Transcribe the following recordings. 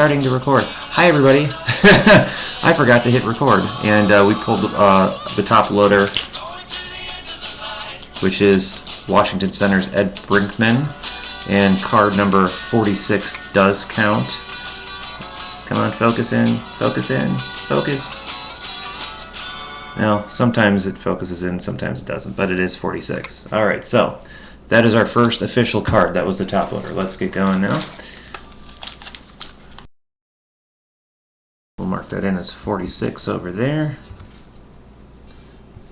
Starting to record. Hi everybody. I forgot to hit record, and we pulled the top loader, which is Washington Center's Ed Brinkman, and card number 46 does count. Come on, focus in, focus in, focus. Now, sometimes it focuses in, sometimes it doesn't, but it is 46. Alright, so that is our first official card. That was the top loader. Let's get going now. We'll mark that in as 46 over there.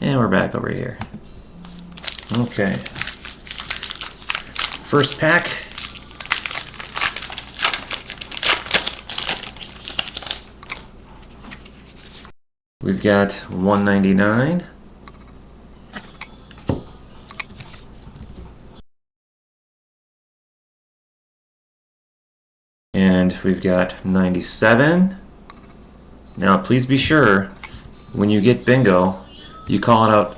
And we're back over here. Okay. First pack. We've got 199. And we've got 97. Now, please be sure, when you get bingo, you call it out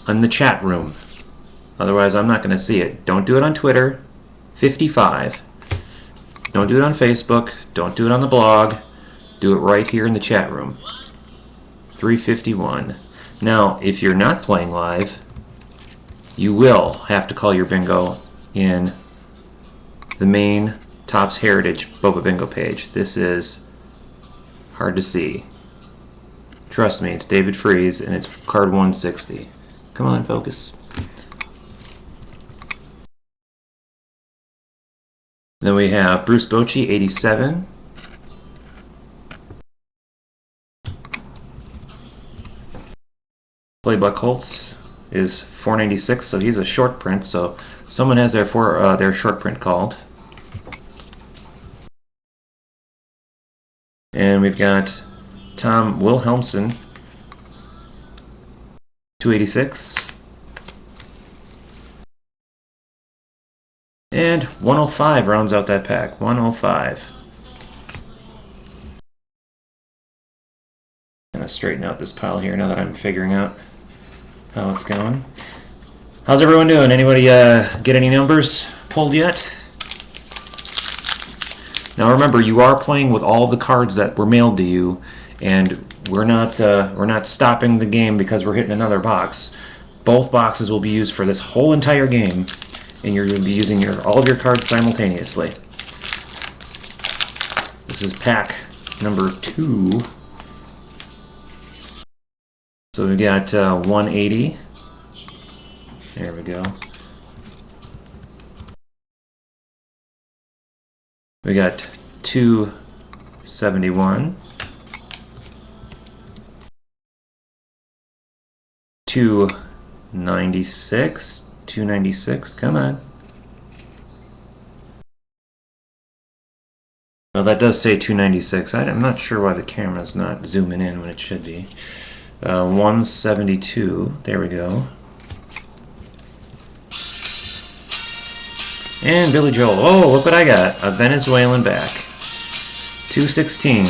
in the chat room. Otherwise, I'm not going to see it. Don't do it on Twitter. 55. Don't do it on Facebook. Don't do it on the blog. Do it right here in the chat room. 351. Now, if you're not playing live, you will have to call your bingo in the main Topps Heritage BoBuBingo page. This is hard to see. Trust me, it's David Freeze, and it's card 160. Come on, focus. Then we have Bruce Bochy, 87. Playbuck Holtz is 496, so he's a short print, so someone has their short print called. And we've got Tom Wilhelmsen, 286. And 105 rounds out that pack. 105. Kind of straighten out this pile here now that I'm figuring out how it's going. How's everyone doing? Anybody get any numbers pulled yet? Now remember, you are playing with all the cards that were mailed to you, and we're not stopping the game because we're hitting another box. Both boxes will be used for this whole entire game, and you're going to be using all of your cards simultaneously. This is pack number 2. So we've got 180. There we go. We got 271, 296, 296, come on. Well, that does say 296. I'm not sure why the camera's not zooming in when it should be. 172, there we go. And Billy Joel. Oh, look what I got. A Venezuelan back. 216.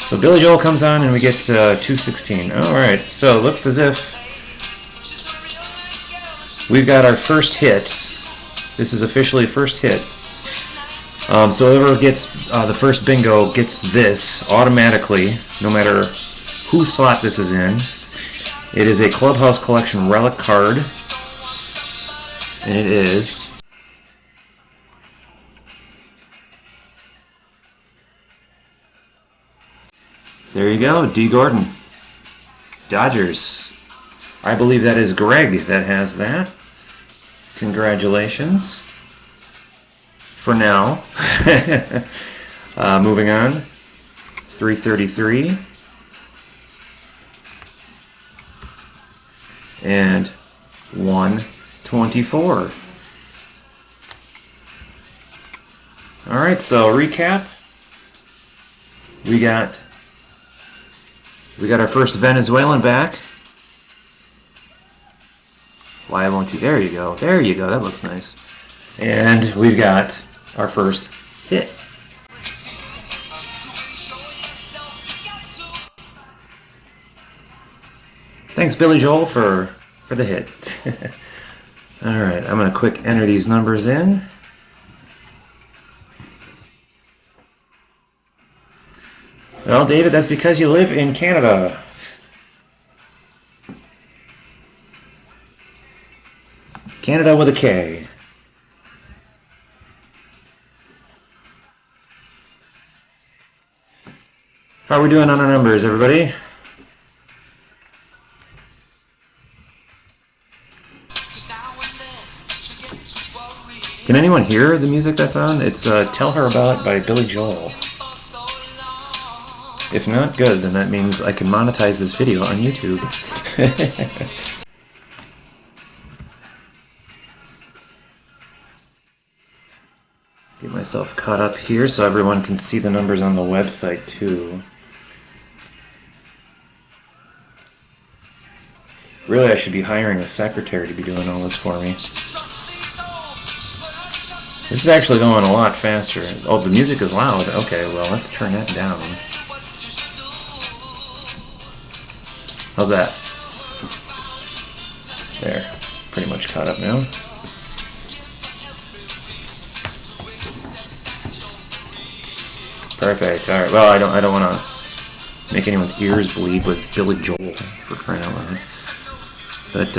So Billy Joel comes on and we get 216. Alright, so it looks as if we've got our first hit. This is officially first hit. So whoever gets the first bingo gets this automatically, no matter whose slot this is in. It is a Clubhouse Collection relic card, and it is there you go, D. Gordon, Dodgers. I believe that is Greg that has that. Congratulations. For now. Moving on. 333. And 124. Alright, so recap. We got our first Venezuelan back. Why won't you? There you go. There you go. That looks nice. And we've got our first hit. Thanks, Billy Joel, for for the hit. Alright, I'm going to quick enter these numbers in. Well, David, that's because you live in Canada. Canada with a K. How are we doing on our numbers, everybody? Can anyone hear the music that's on? It's Tell Her About by Billy Joel. If not, good, then that means I can monetize this video on YouTube. Get myself caught up here so everyone can see the numbers on the website too. Really, I should be hiring a secretary to be doing all this for me. This is actually going a lot faster. Oh, the music is loud. Okay, well, let's turn that down. How's that? There. Pretty much caught up now. Perfect. All right. Well, I don't want to make anyone's ears bleed with Billy Joel, for crying out loud. But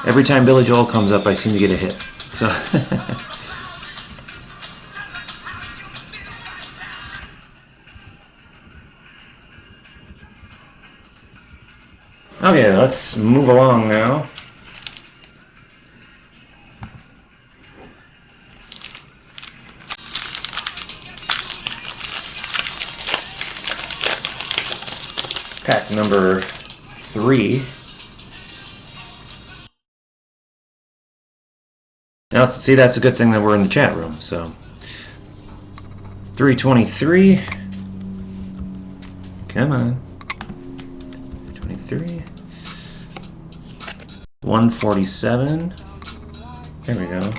every time Billy Joel comes up, I seem to get a hit. So. Okay, let's move along now. Pack number 3. Now, see, that's a good thing that we're in the chat room. So, 323. Come on. 23. 147. There we go.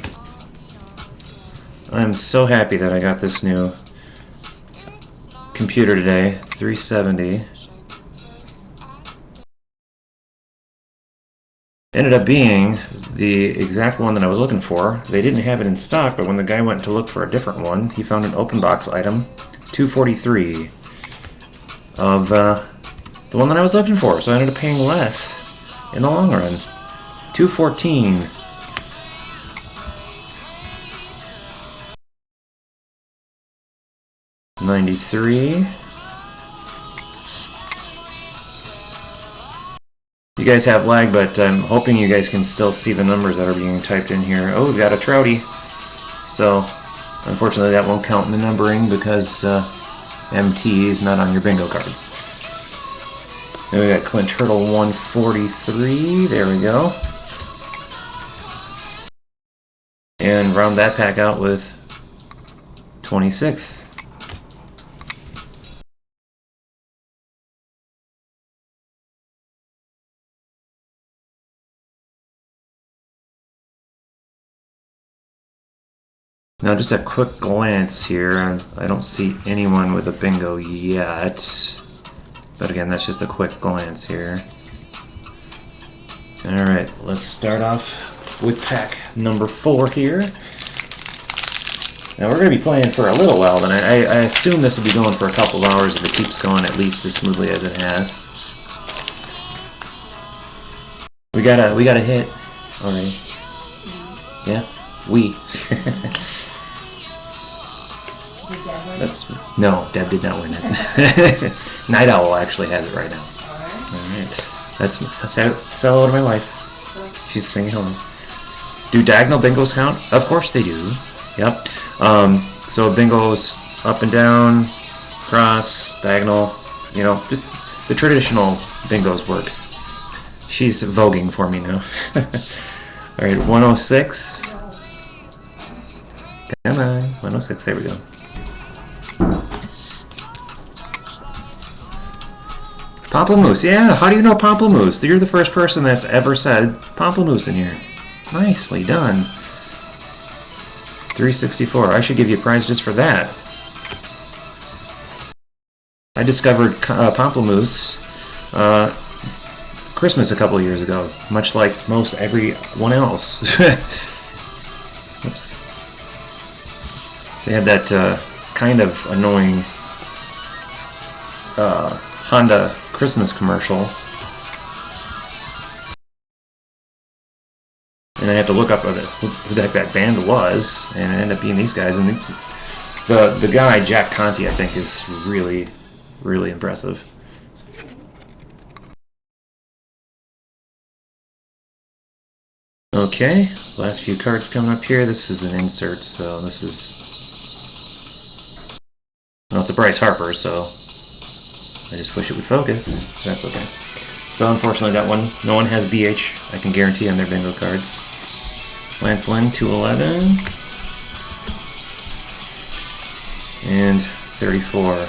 I'm so happy that I got this new computer today. 370. Ended up being the exact one that I was looking for. They didn't have it in stock, but when the guy went to look for a different one, he found an open box item, 243, of the one that I was looking for. So I ended up paying less in the long run. 214. $93. You guys have lag, but I'm hoping you guys can still see the numbers that are being typed in here. Oh, we've got a Trouty. So, unfortunately, that won't count in the numbering because MT is not on your bingo cards. Then we got Clint Hurdle 143. There we go. And round that pack out with 26. Now, just a quick glance here. I don't see anyone with a bingo yet. But again, that's just a quick glance here. Alright, let's start off with pack number 4 here. Now, we're going to be playing for a little while, and I assume this will be going for a couple of hours if it keeps going at least as smoothly as it has. We got a hit already. Yeah? We. That's no, Deb did not win it. Night Owl actually has it right now. Alright. That's say hello to my wife. She's singing hello. Do diagonal bingos count? Of course they do. Yep. So bingos up and down, cross, diagonal, you know, just the traditional bingos work. She's voguing for me now. Alright, 106. Come on, 106, there we go. Pamplemousse, yeah, how do you know Pamplemousse? You're the first person that's ever said Pamplemousse in here. Nicely done. 364, I should give you a prize just for that. Christmas a couple of years ago, much like most everyone else. Oops. They had that kind of annoying Honda Christmas commercial. And I had to look up who the heck that band was, and it ended up being these guys. And the guy, Jack Conte, I think, is really, really impressive. Okay, last few cards coming up here. This is an insert, so this is... Well, it's a Bryce Harper, so I just wish it would focus. That's okay. So unfortunately that one, no one has BH, I can guarantee on their bingo cards. Lance Lynn, 211. And 34.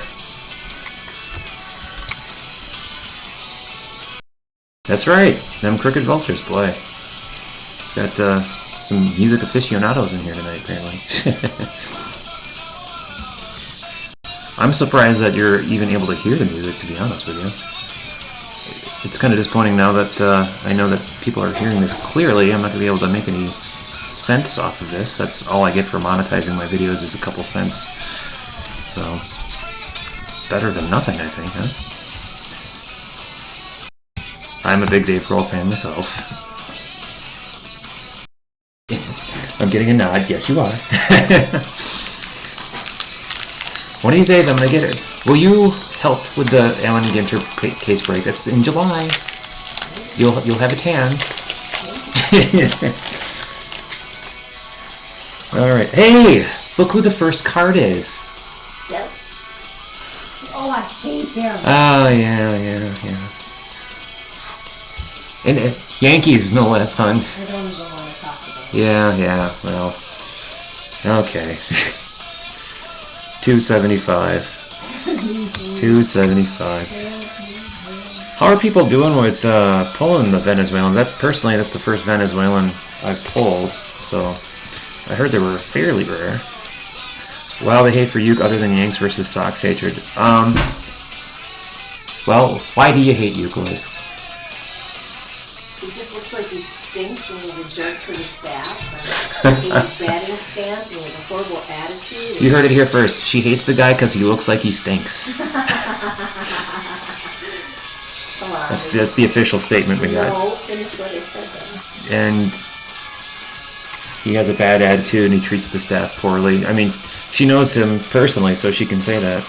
That's right, them Crooked Vultures, boy. Got some music aficionados in here tonight, apparently. I'm surprised that you're even able to hear the music, to be honest with you. It's kind of disappointing now that I know that people are hearing this clearly. I'm not going to be able to make any cents off of this. That's all I get for monetizing my videos is a couple cents. So, better than nothing, I think, huh? I'm a big Dave Grohl fan myself. I'm getting a nod. Yes, you are. One of these days, I'm going to get it. Will you help with the Allen Ginter case break? That's in July. You'll have a tan. All right. Hey, look who the first card is. Yep. Oh, I hate him. Oh, yeah. And Yankees, no less, hon. I don't even want to talk about it. Yeah, well. Okay. 275. 275. How are people doing with pulling the Venezuelans? That's the first Venezuelan I've pulled, so I heard they were fairly rare. Wow, they hate for Uke other than Yanks versus Sox hatred. Well, why do you hate Uke, Liz? He just looks like he stinks and he's a jerk to the staff. And his batting stance and he has a horrible attitude. You heard it here first. She hates the guy because he looks like he stinks. Come on. That's the official statement we got. No, finish what I said then. And he has a bad attitude and he treats the staff poorly. I mean, she knows him personally, so she can say that.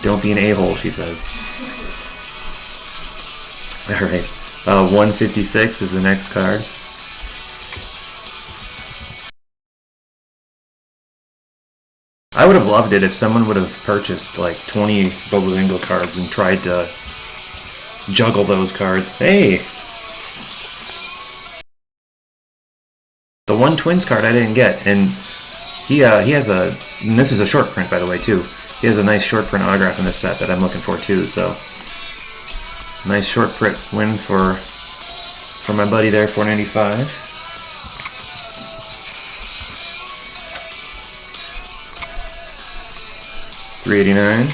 Don't be an a-hole, she says. Alright, 156 is the next card. I would have loved it if someone would have purchased like 20 BoBuBingo cards and tried to juggle those cards. Hey! The one Twins card I didn't get, and he has a, and this is a short print by the way too, he has a nice short print autograph in this set that I'm looking for too, so nice short print win for my buddy there, 495. $389.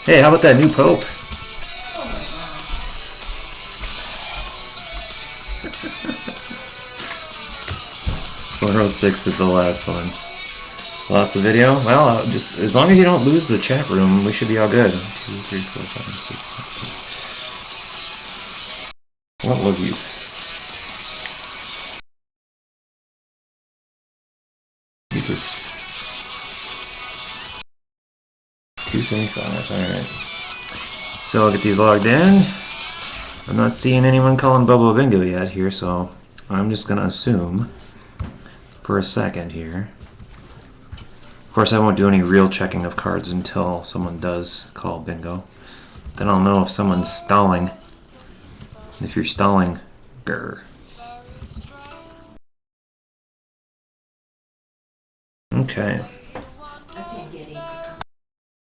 Hey, how about that new Pope? Oh my god. 406 is the last one. Lost the video? Well, just as long as you don't lose the chat room, we should be all good. 2, 3, 4, 5, 6, 7. What was you? It was 275. Alright. So I'll get these logged in. I'm not seeing anyone calling BoBuBingo yet here, so I'm just going to assume for a second here. Of course, I won't do any real checking of cards until someone does call bingo. Then I'll know if someone's stalling. If you're stalling, grr. Okay. I can't get it.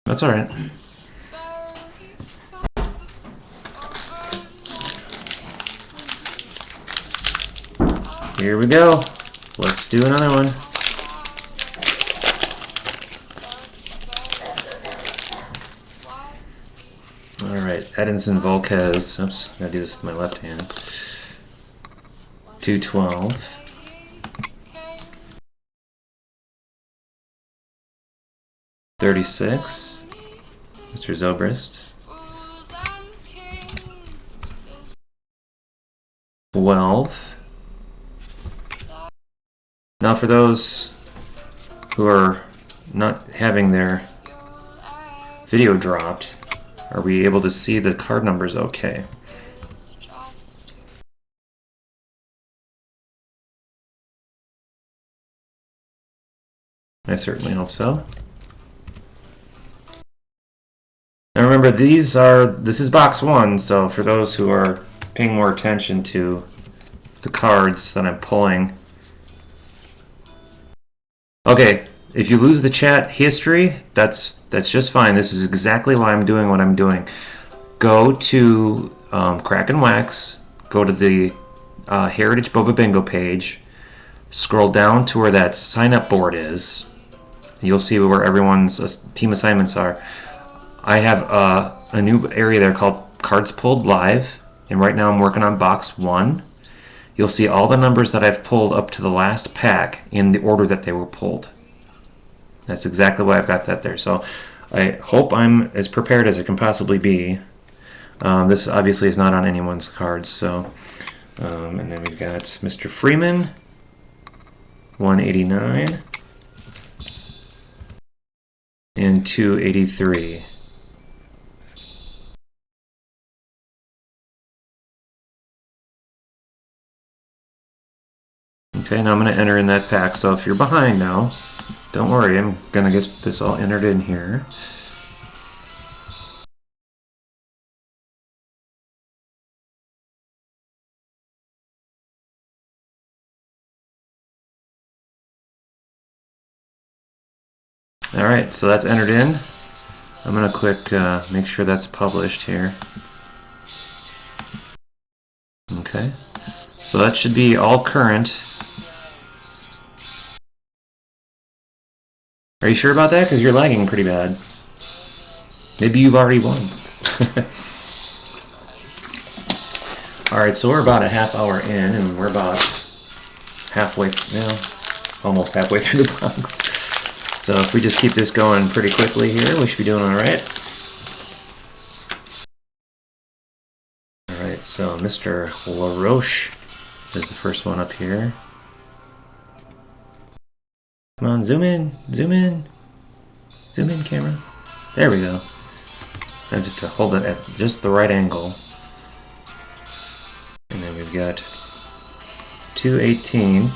That's alright. Here we go. Let's do another one. Edinson Volquez. Oops, I gotta do this with my left hand. 212. $36. Mr. Zobrist. 12. Now for those who are not having their video dropped, are we able to see the card numbers okay? I certainly hope so. Now remember, this is box 1, so for those who are paying more attention to the cards that I'm pulling. Okay, if you lose the chat history, that's just fine. This is exactly why I'm doing what I'm doing. Go to Crack and Wax, go to the Heritage BoBuBingo page, scroll down to where that sign-up board is. You'll see where everyone's team assignments are. I have a new area there called Cards Pulled Live, and right now I'm working on box 1. You'll see all the numbers that I've pulled up to the last pack in the order that they were pulled. That's exactly why I've got that there. So I hope I'm as prepared as I can possibly be. This obviously is not on anyone's cards. So, and then we've got Mr. Freeman, 189, and 283. Okay, now I'm going to enter in that pack. So if you're behind now, don't worry, I'm going to get this all entered in here. Alright, so that's entered in. I'm going to click make sure that's published here. Okay, so that should be all current. Are you sure about that? Because you're lagging pretty bad. Maybe you've already won. Alright, so we're about a half hour in, and we're about halfway, almost halfway through the box. So if we just keep this going pretty quickly here, we should be doing alright. Alright, so Mr. LaRoche is the first one up here. Come on, zoom in, zoom in. Zoom in, camera. There we go. And just to hold it at just the right angle. And then we've got 218.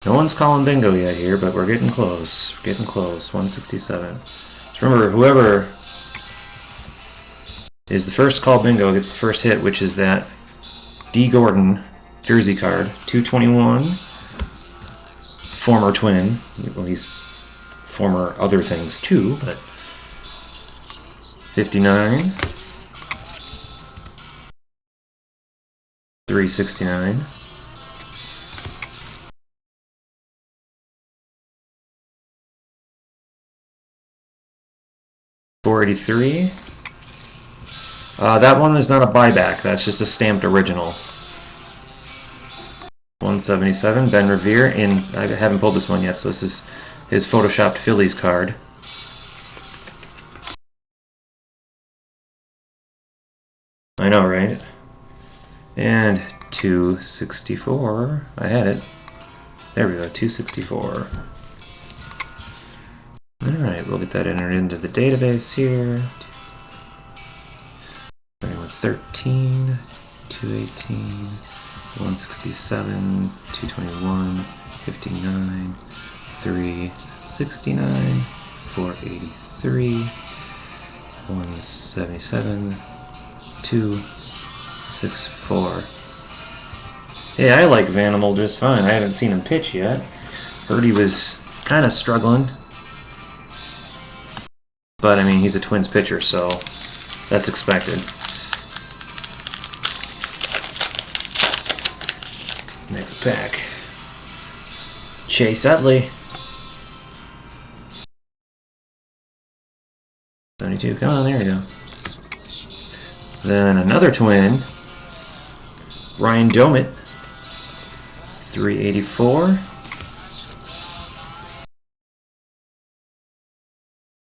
No one's calling bingo yet here, but we're getting close. We're getting close. 167. Just remember, whoever is the first call bingo gets the first hit, which is that D. Gordon jersey card. 221. Former Twin. Well, he's former other things too, but 59. 369. 483. That one is not a buyback. That's just a stamped original. 177. Ben Revere, and I haven't pulled this one yet, so this is his photoshopped Phillies card. I know, right? And 264. I had it. There we go, 264. Alright, we'll get that entered into the database here. Starting with 13, 218, 167, 221, 59, 369, 483, 177, 264. Hey, I like Vanimal just fine. I haven't seen him pitch yet. Heard he was kind of struggling. But, I mean, he's a Twins pitcher, so that's expected. Next pack. Chase Utley. 172. Come on, there you go. Then another twin. Ryan Domit. 384.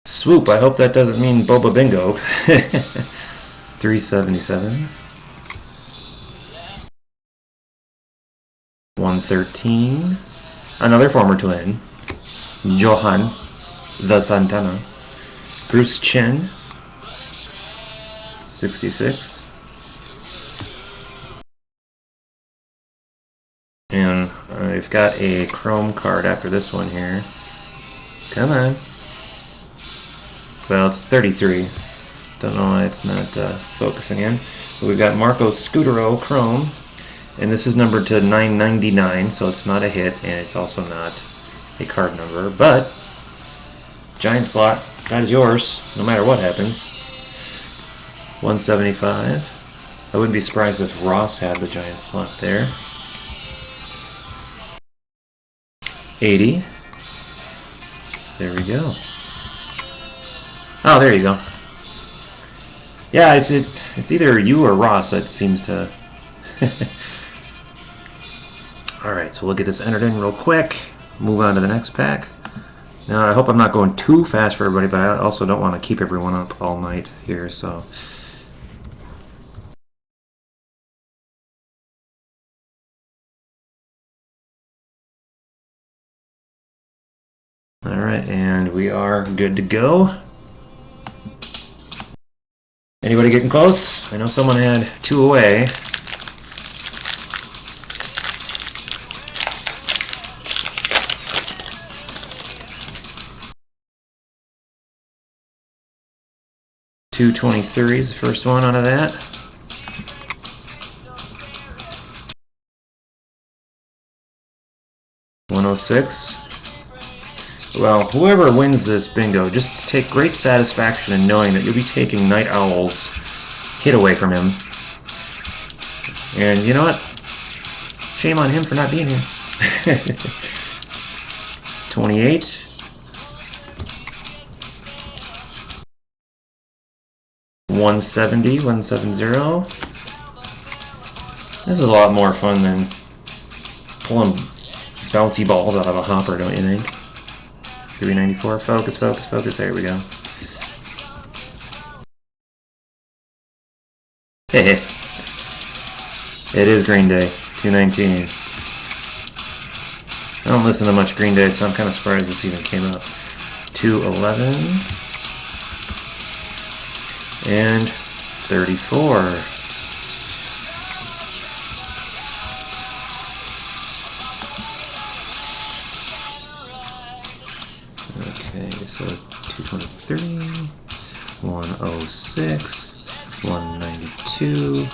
Swoop, I hope that doesn't mean BoBuBingo. 377. 113. Another former twin. Johan the Santana. Bruce Chen. 66. And I've got a chrome card after this one here. Come on. Well, it's 33. Don't know why it's not focusing in. But we've got Marco Scutero Chrome. And this is numbered to 999, so it's not a hit, and it's also not a card number. But, giant slot, that is yours, no matter what happens. 175. I wouldn't be surprised if Ross had the giant slot there. 80. There we go. Oh, there you go. Yeah, it's either you or Ross that seems to. All right, so we'll get this entered in real quick. Move on to the next pack. Now, I hope I'm not going too fast for everybody, but I also don't want to keep everyone up all night here, so. All right, and we are good to go. Anybody getting close? I know someone had 2 away. $223 is the first one out of that. $106. Well, whoever wins this bingo, just take great satisfaction in knowing that you'll be taking Night Owl's hit away from him. And you know what? Shame on him for not being here. 28. 170. This is a lot more fun than pulling bouncy balls out of a hopper, don't you think? 394. Focus. There we go. Hey. It is Green Day. 219. I don't listen to much Green Day, so I'm kind of surprised this even came up. 211. And 34. Okay, so 223, 106, 192,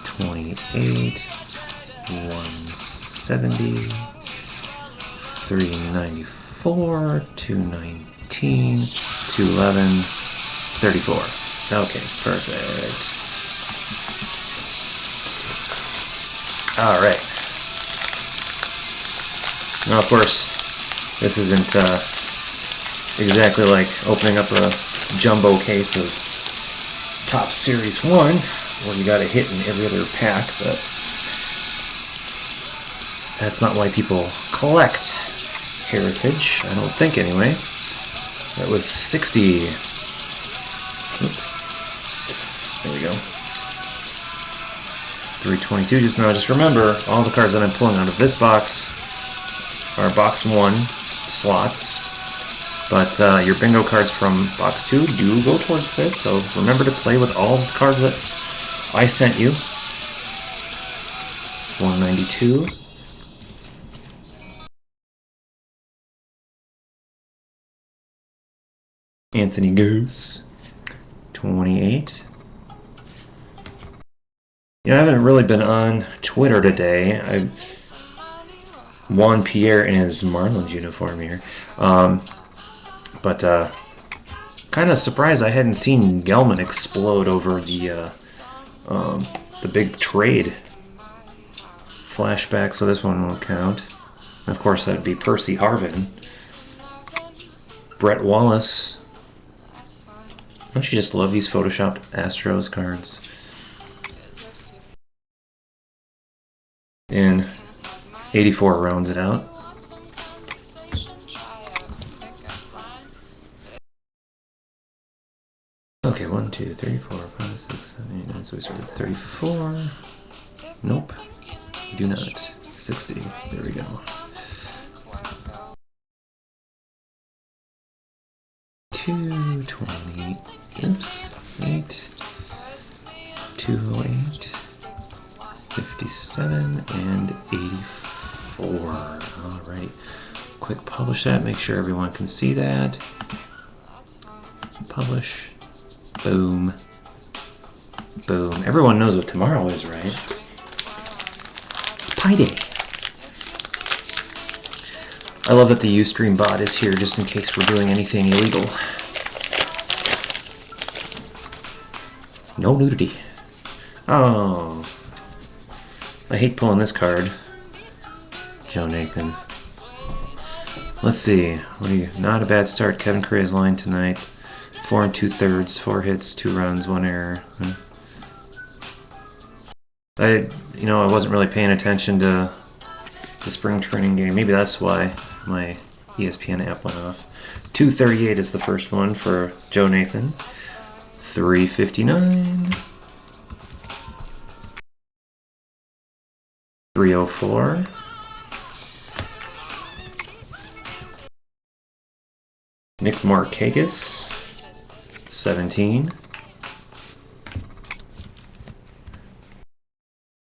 28, 170, 394, 219, 211, 34. Okay, perfect. All right. Now, of course, this isn't exactly like opening up a jumbo case of Top Series 1, where you got a hit in every other pack, but that's not why people collect Heritage, I don't think anyway. That was 60. Oops. There we go. 322 just now. Just remember, all the cards that I'm pulling out of this box are box 1 slots, but your bingo cards from box 2 do go towards this, so remember to play with all the cards that I sent you. 192. Anthony Goose. 28. I haven't really been on Twitter today. Juan Pierre in his Marlins uniform here. But kind of surprised I hadn't seen Gelman explode over the big trade flashback, so this one won't count. Of course, that'd be Percy Harvin. Brett Wallace. Don't you just love these photoshopped Astros cards? And 84 rounds it out. Okay, 1, 2, 3, 4, 5, 6, 7, 8, 9, so we start with 34. Nope, we do not. 60, there we go. Two 20, oops, 8, 208, 57, and 84. Alrighty, quick publish that, make sure everyone can see that. Publish. Boom. Boom. Everyone knows what tomorrow is, right? Pi Day. I love that the Ustream bot is here just in case we're doing anything illegal. No nudity. Oh. I hate pulling this card. Joe Nathan. Let's see. What are you? Not a bad start. Kevin Correa's line tonight. 4 2/3, 4 hits, 2 runs, 1 error. I wasn't really paying attention to the spring training game. Maybe that's why my ESPN app went off. 238 is the first one for Joe Nathan. 359. 304. Nick Markakis. 17.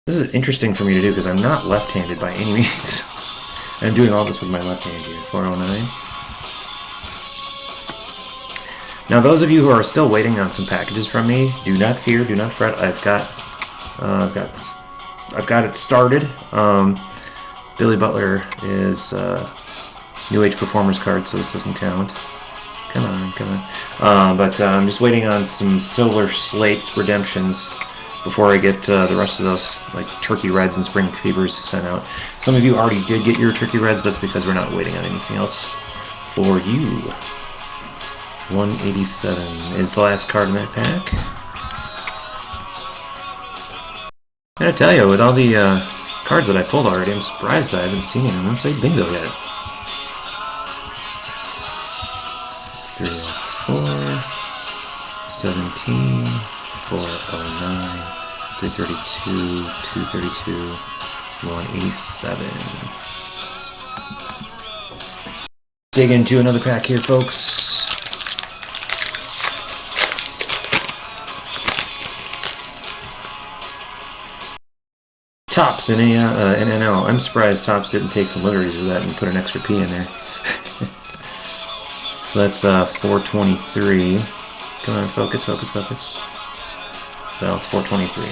This is interesting for me to do because I'm not left-handed by any means. I'm doing all this with my left hand here. 409. Now, those of you who are still waiting on some packages from me, do not fear, do not fret. I've got it started. Billy Butler is New Age Performers card, so this doesn't count. Come on, come on. But I'm just waiting on some Silver Slate redemptions before I get the rest of those, like Turkey Reds and Spring Fevers, sent out. Some of you already did get your Turkey Reds. That's because we're not waiting on anything else for you. 187 is the last card in that pack. I gotta tell you, with all the cards that I pulled already, I'm surprised I haven't seen anyone say bingo yet. 304, 17, 409, 332, 232, 187. Dig into another pack here, folks. Tops in NL. I'm surprised Tops didn't take some liberties with that and put an extra P in there. So that's 423. Come on, focus, focus, focus. Well, it's 423.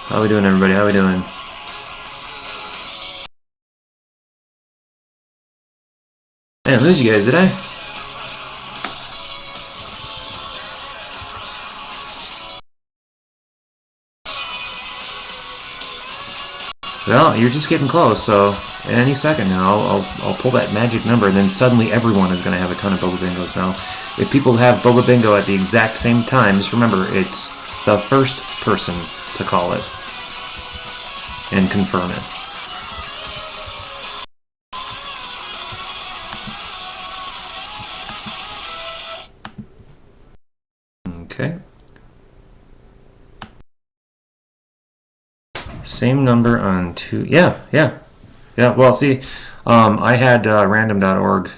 How we doing, everybody? How we doing? I didn't lose you guys, did I? Well, you're just getting close, so any second now I'll pull that magic number, and then suddenly everyone is going to have a ton of BoBuBingos now. If people have BoBuBingo at the exact same time, just remember it's the first person to call it and confirm it. Okay. Same number on two. Yeah. Well, see, I had random.org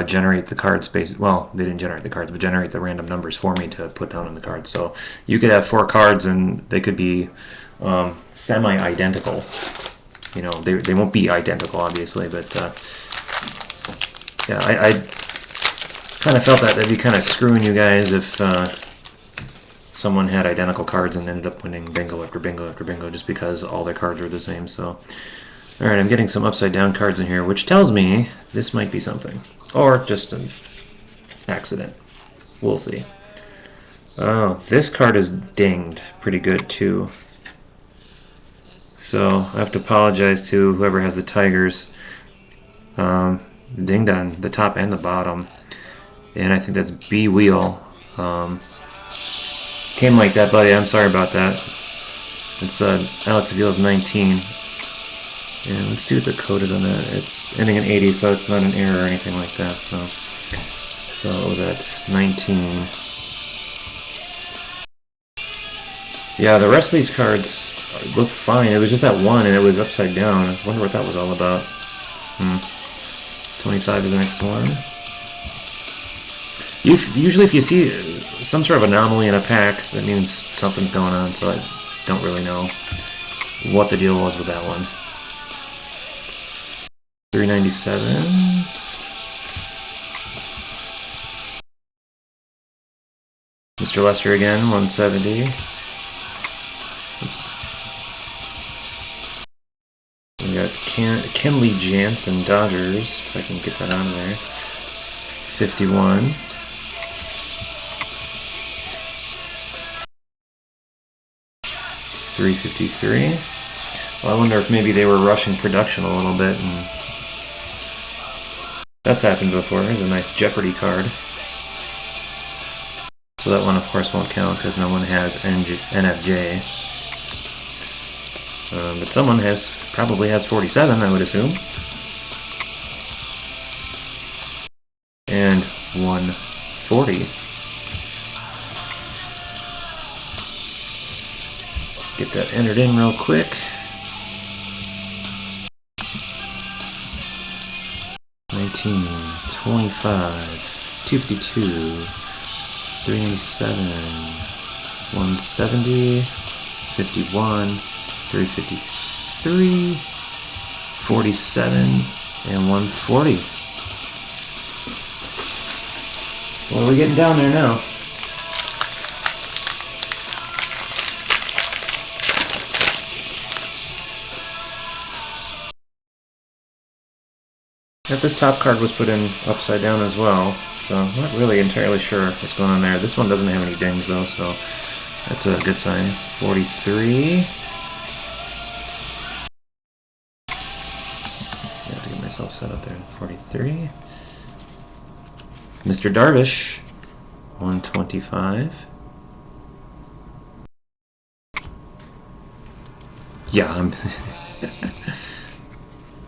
generate the card space. Well, they didn't generate the cards, but generate the random numbers for me to put down on the cards. So you could have 4 cards, and they could be semi-identical. You know, they won't be identical, obviously, but yeah, I kind of felt that that'd be kind of screwing you guys if someone had identical cards and ended up winning bingo after bingo after bingo just because all their cards were the same. So, all right, I'm getting some upside down cards in here, which tells me this might be something, or just an accident. We'll see. Oh, this card is dinged pretty good too. So I have to apologize to whoever has the Tigers. Dinged on the top and the bottom, and I think that's B Wheel. Came like that, buddy. I'm sorry about that. It's Alex Avila's 19. And let's see what the code is on that. It's ending in 80, so it's not an error or anything like that. So what was that? 19. Yeah, the rest of these cards look fine. It was just that one, and it was upside down. I wonder what that was all about. 25 is the next one. Usually if you see some sort of anomaly in a pack, that means something's going on, so I don't really know what the deal was with that one. 397. Mr. Lester again, 170. Oops. We got Kenley Jansen, Dodgers, if I can get that on there. 51. $353. Well, I wonder if maybe they were rushing production a little bit, and that's happened before. There's a nice Jeopardy card. So that one, of course, won't count because no one has NFJ. But someone probably has 47, I would assume. And 140. Get that entered in real quick. 19, 25, 252, 397, 170, 51, 353, 47, and 140. Well, we're getting down there now. If this top card was put in upside down as well, so I'm not really entirely sure what's going on there. This one doesn't have any dings though, so that's a good sign. 43. I have to get myself set up there. 43. Mr. Darvish, 125. Yeah, I'm...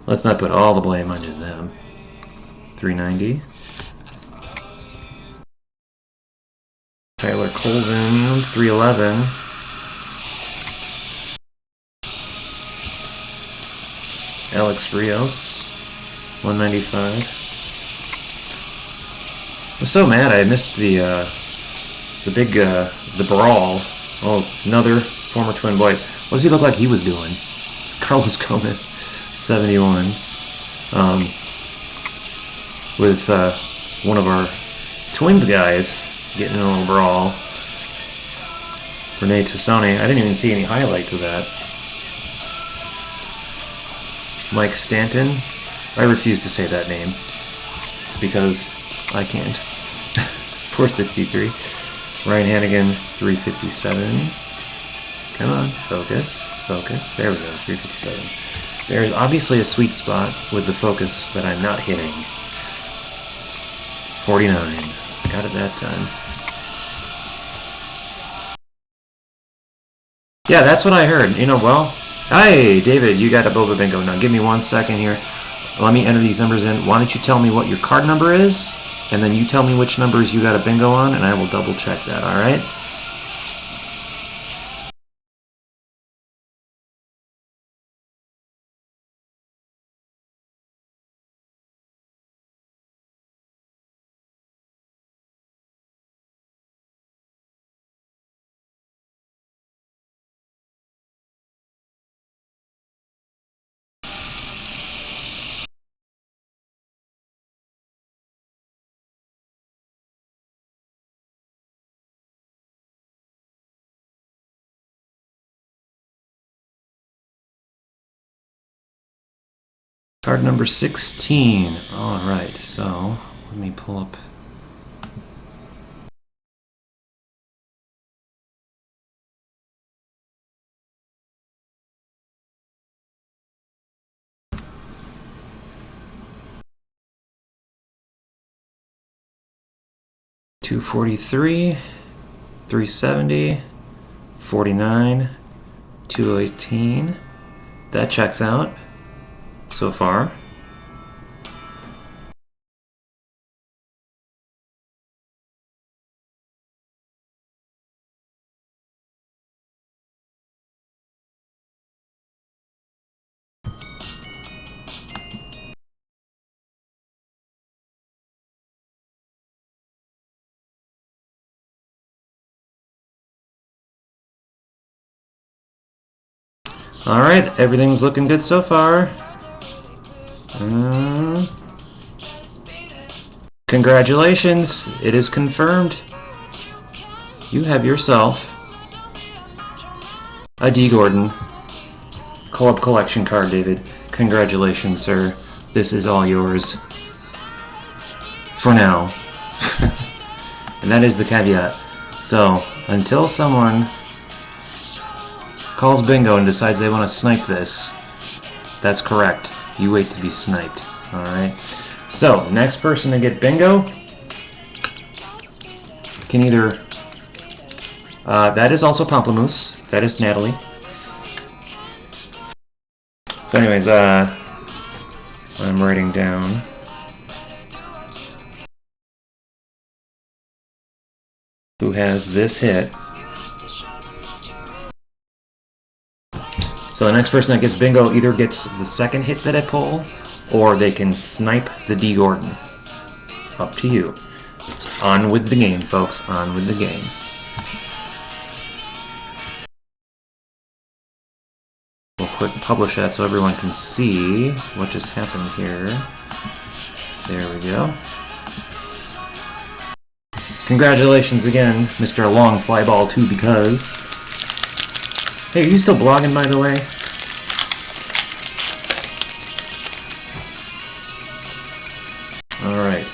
Let's not put all the blame on just them. 390. Tyler Colvin, 311. Alex Rios, 195. I'm so mad I missed the brawl. Oh, another former Twin boy. What does he look like he was doing? Carlos Gomez, 71. With one of our Twins guys getting in a little brawl. Renee Tassone. I didn't even see any highlights of that. Mike Stanton. I refuse to say that name because I can't. 463. Ryan Hannigan, 357. Come on, focus, focus. There we go, 357. There's obviously a sweet spot with the focus that I'm not hitting. 49. Got it that time. Yeah, that's what I heard. You know, well, hi, David, you got a BoBuBingo. Now give me 1 second here. Let me enter these numbers in. Why don't you tell me what your card number is, and then you tell me which numbers you got a bingo on, and I will double check that, all right? Card number 16. Alright, so let me pull up. $243, $370, $49, $218. That checks out so far. Alright, everything's looking good so far. Congratulations, it is confirmed. You have yourself a D. Gordon Club Collection card, David. Congratulations, sir. This is all yours. For now. And that is the caveat. So, until someone calls bingo and decides they want to snipe this, that's correct. You wait to be sniped. Alright? So, next person to get bingo can either... that is also Pamplemousse. That is Natalie. So anyways, I'm writing down... who has this hit. So the next person that gets bingo either gets the second hit that I pull, or they can snipe the D. Gordon. Up to you. On with the game, folks. On with the game. We'll quick publish that so everyone can see what just happened here. There we go. Congratulations again, Mr. Long Flyball 2 because... Hey, are you still blogging, by the way? Alright.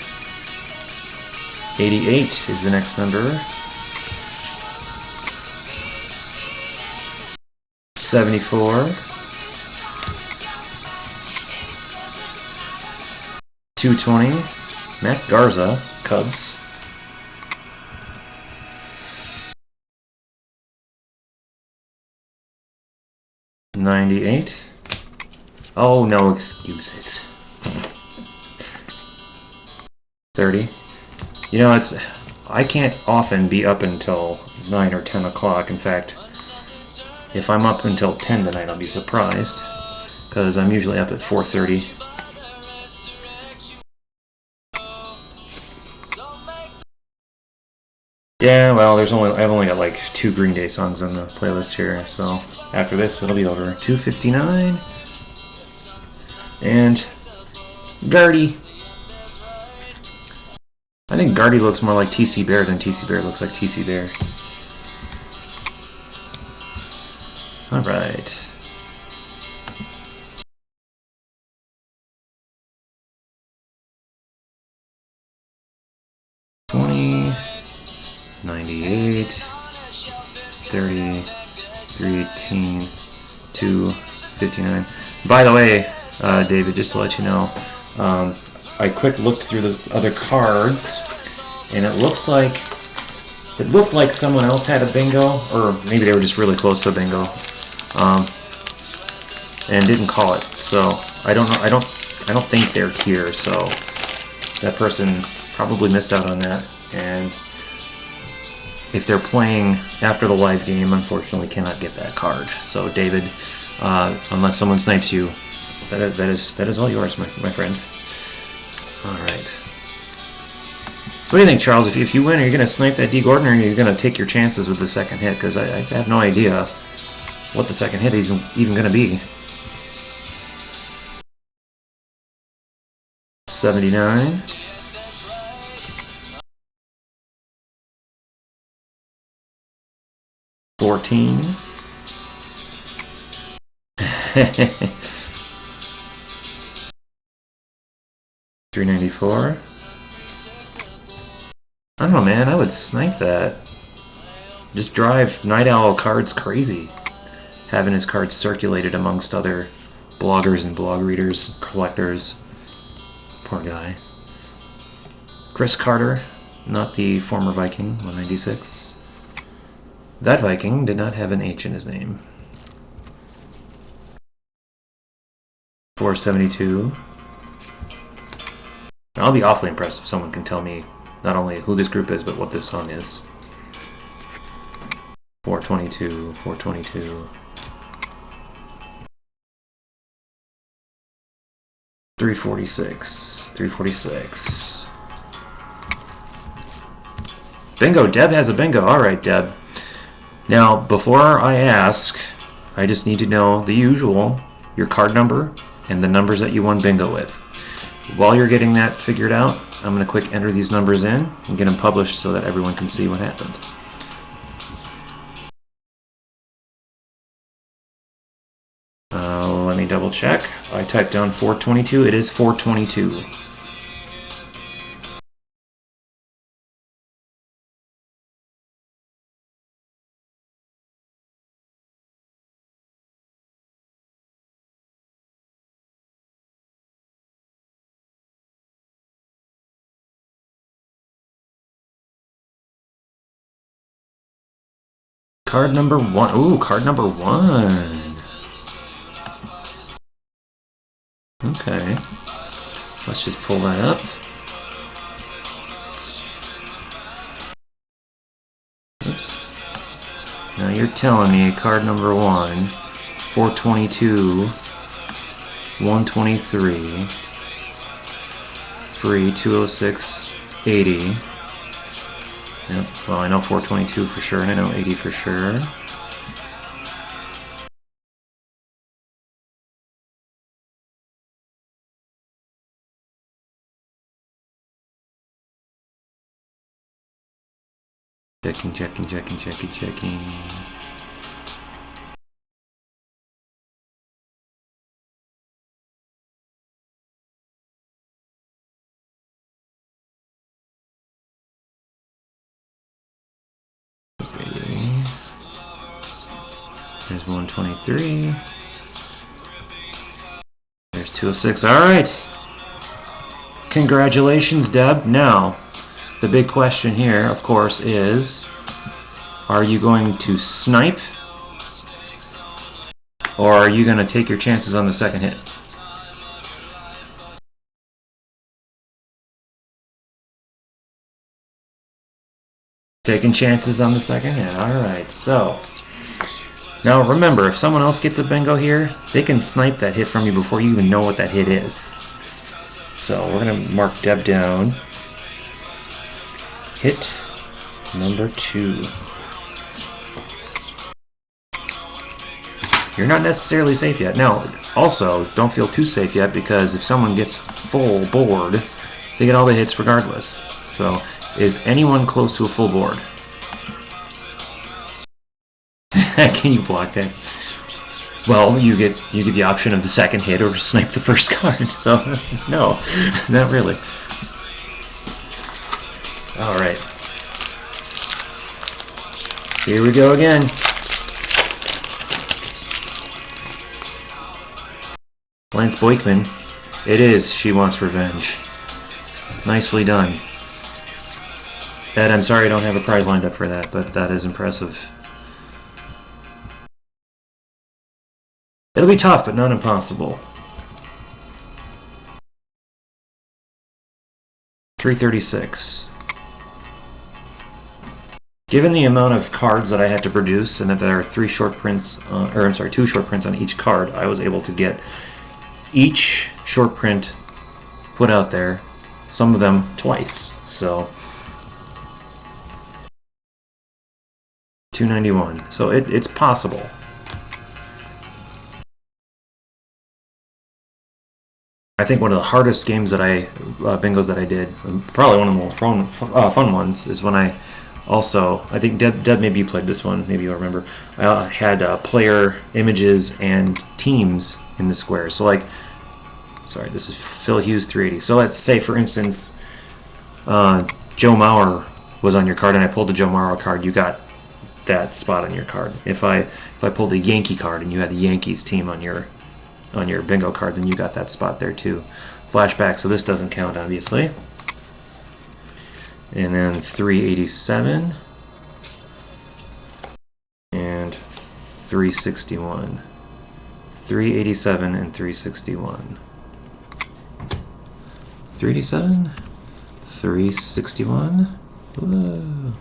88 is the next number. 74. 220. Matt Garza, Cubs. 98. Oh, no excuses. 30. You know, I can't often be up until 9 or 10 o'clock. In fact, if I'm up until 10 tonight, I'll be surprised, because I'm usually up at 4:30. Yeah, well, I've only got like 2 Green Day songs on the playlist here, so after this it'll be over. 259 and Gardy. I think Gardy looks more like TC Bear than TC Bear looks like TC Bear. Alright. $20, 98, 30, 318, 259. By the way, David, just to let you know, I quick looked through the other cards, and it looked like someone else had a bingo, or maybe they were just really close to a bingo, and didn't call it. So I don't know. I don't think they're here. So that person probably missed out on that, and if they're playing after the live game, unfortunately cannot get that card. So David, unless someone snipes you, that is all yours, my friend. All right. What do you think, Charles? If you win, are you going to snipe that D. Gordon, or are you going to take your chances with the second hit? Because I have no idea what the second hit is even going to be. 79. 14. 394. I don't know, man. I would snipe that. Just drive Night Owl Cards crazy. Having his cards circulated amongst other bloggers and blog readers, collectors. Poor guy. Chris Carter, not the former Viking, 196. That Viking did not have an H in his name. 472. I'll be awfully impressed if someone can tell me not only who this group is, but what this song is. 422, 422. 346, 346. Bingo, Deb has a bingo. Alright, Deb. Now, before I ask, I just need to know the usual, your card number, and the numbers that you won bingo with. While you're getting that figured out, I'm going to quick enter these numbers in and get them published so that everyone can see what happened. Let me double check. I typed down 422. It is 422. Card number 1. Ooh, card number 1. Okay. Let's just pull that up. Oops. Now you're telling me card number 1, 422, 123, free 206, 80. Yep. Well, I know 422 for sure, and I know 80 for sure. Checking. There's 123. There's 206. All right. Congratulations, Deb. Now, the big question here, of course, is, are you going to snipe, or are you going to take your chances on the second hit? Taking chances on the second hit. Alright, so now remember, if someone else gets a bingo here, they can snipe that hit from you before you even know what that hit is. So we're going to mark Deb down. Hit number 2. You're not necessarily safe yet. Now, also, don't feel too safe yet, because if someone gets full board, they get all the hits regardless. So, is anyone close to a full board? Can you block that? Well, you get the option of the second hit or snipe the first card. So, no, not really. All right. Here we go again. Lance Boykman. It is She Wants Revenge. Nicely done. Ed, I'm sorry I don't have a prize lined up for that, but that is impressive. It'll be tough, but not impossible. 336. Given the amount of cards that I had to produce, and that there are 2 short prints on each card, I was able to get each short print put out there, some of them twice. So 291. So it's possible. I think one of the hardest games that bingos that I did, probably one of the more fun ones, is when I think Deb, maybe you played this one, maybe you'll remember. I had player images and teams in the square. So like, sorry, this is Phil Hughes 380. So let's say, for instance, Joe Mauer was on your card, and I pulled a Joe Mauer card. You got that spot on your card. If I pulled a Yankee card and you had the Yankees team on your bingo card, then you got that spot there too. Flashback, so this doesn't count, obviously. And then 387 and 361. 387 and 361. 387, 361. Whoa.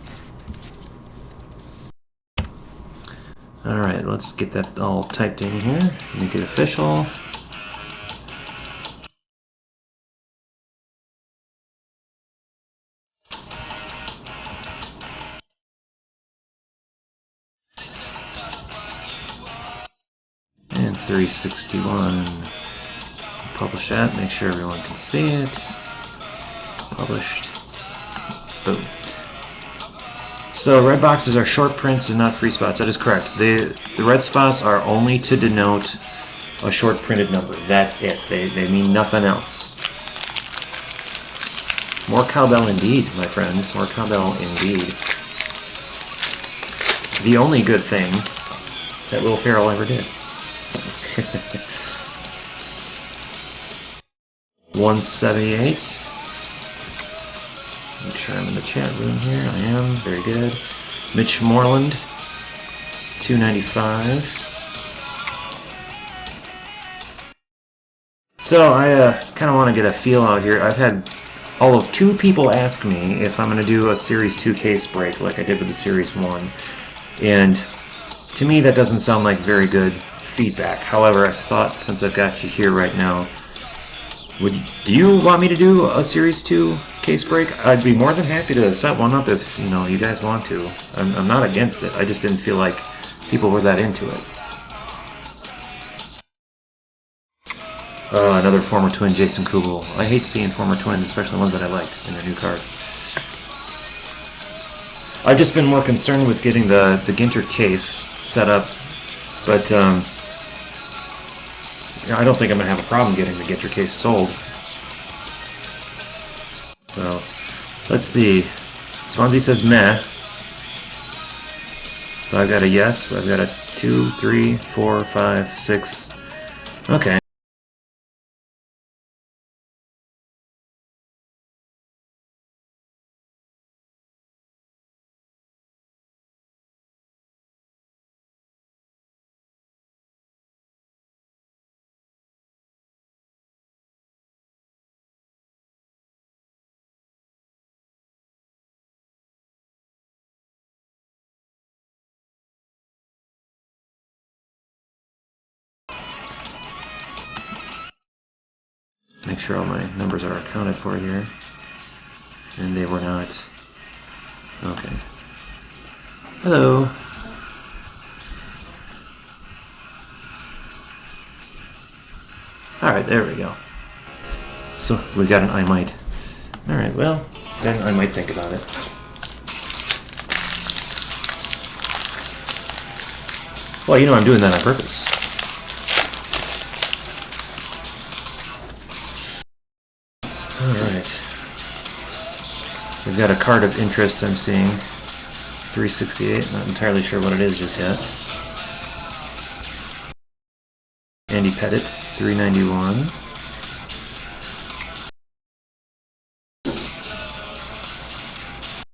Alright, let's get that all typed in here. Make it official. And 361. Publish that, make sure everyone can see it. Published. Boom. So red boxes are short prints and not free spots. That is correct. The red spots are only to denote a short printed number. That's it. They mean nothing else. More cowbell indeed, my friend. More cowbell indeed. The only good thing that Will Ferrell ever did. 178. Make sure I'm in the chat room here. I am. Very good. Mitch Moreland. 295. So I kind of want to get a feel out here. I've had all of 2 people ask me if I'm going to do a Series 2 case break like I did with the Series 1. And to me that doesn't sound like very good feedback. However, I thought since I've got you here right now, do you want me to do a Series 2 case break? I'd be more than happy to set one up if you guys want to. I'm not against it. I just didn't feel like people were that into it. Another former twin, Jason Kubel. I hate seeing former twins, especially ones that I liked in their new cards. I've just been more concerned with getting the Ginter case set up, but I don't think I'm going to have a problem getting the Ginter case sold. So, let's see. Swansea says meh. So I've got a yes, I've got a 2, 3, 4, 5, 6. Okay. Make sure all my numbers are accounted for here. And they were not. Okay. Hello. Alright, there we go. So we got an I might. Alright, well, then I might think about it. Well, I'm doing that on purpose. Alright. We've got a card of interest I'm seeing. 368, not entirely sure what it is just yet. Andy Pettit, 391.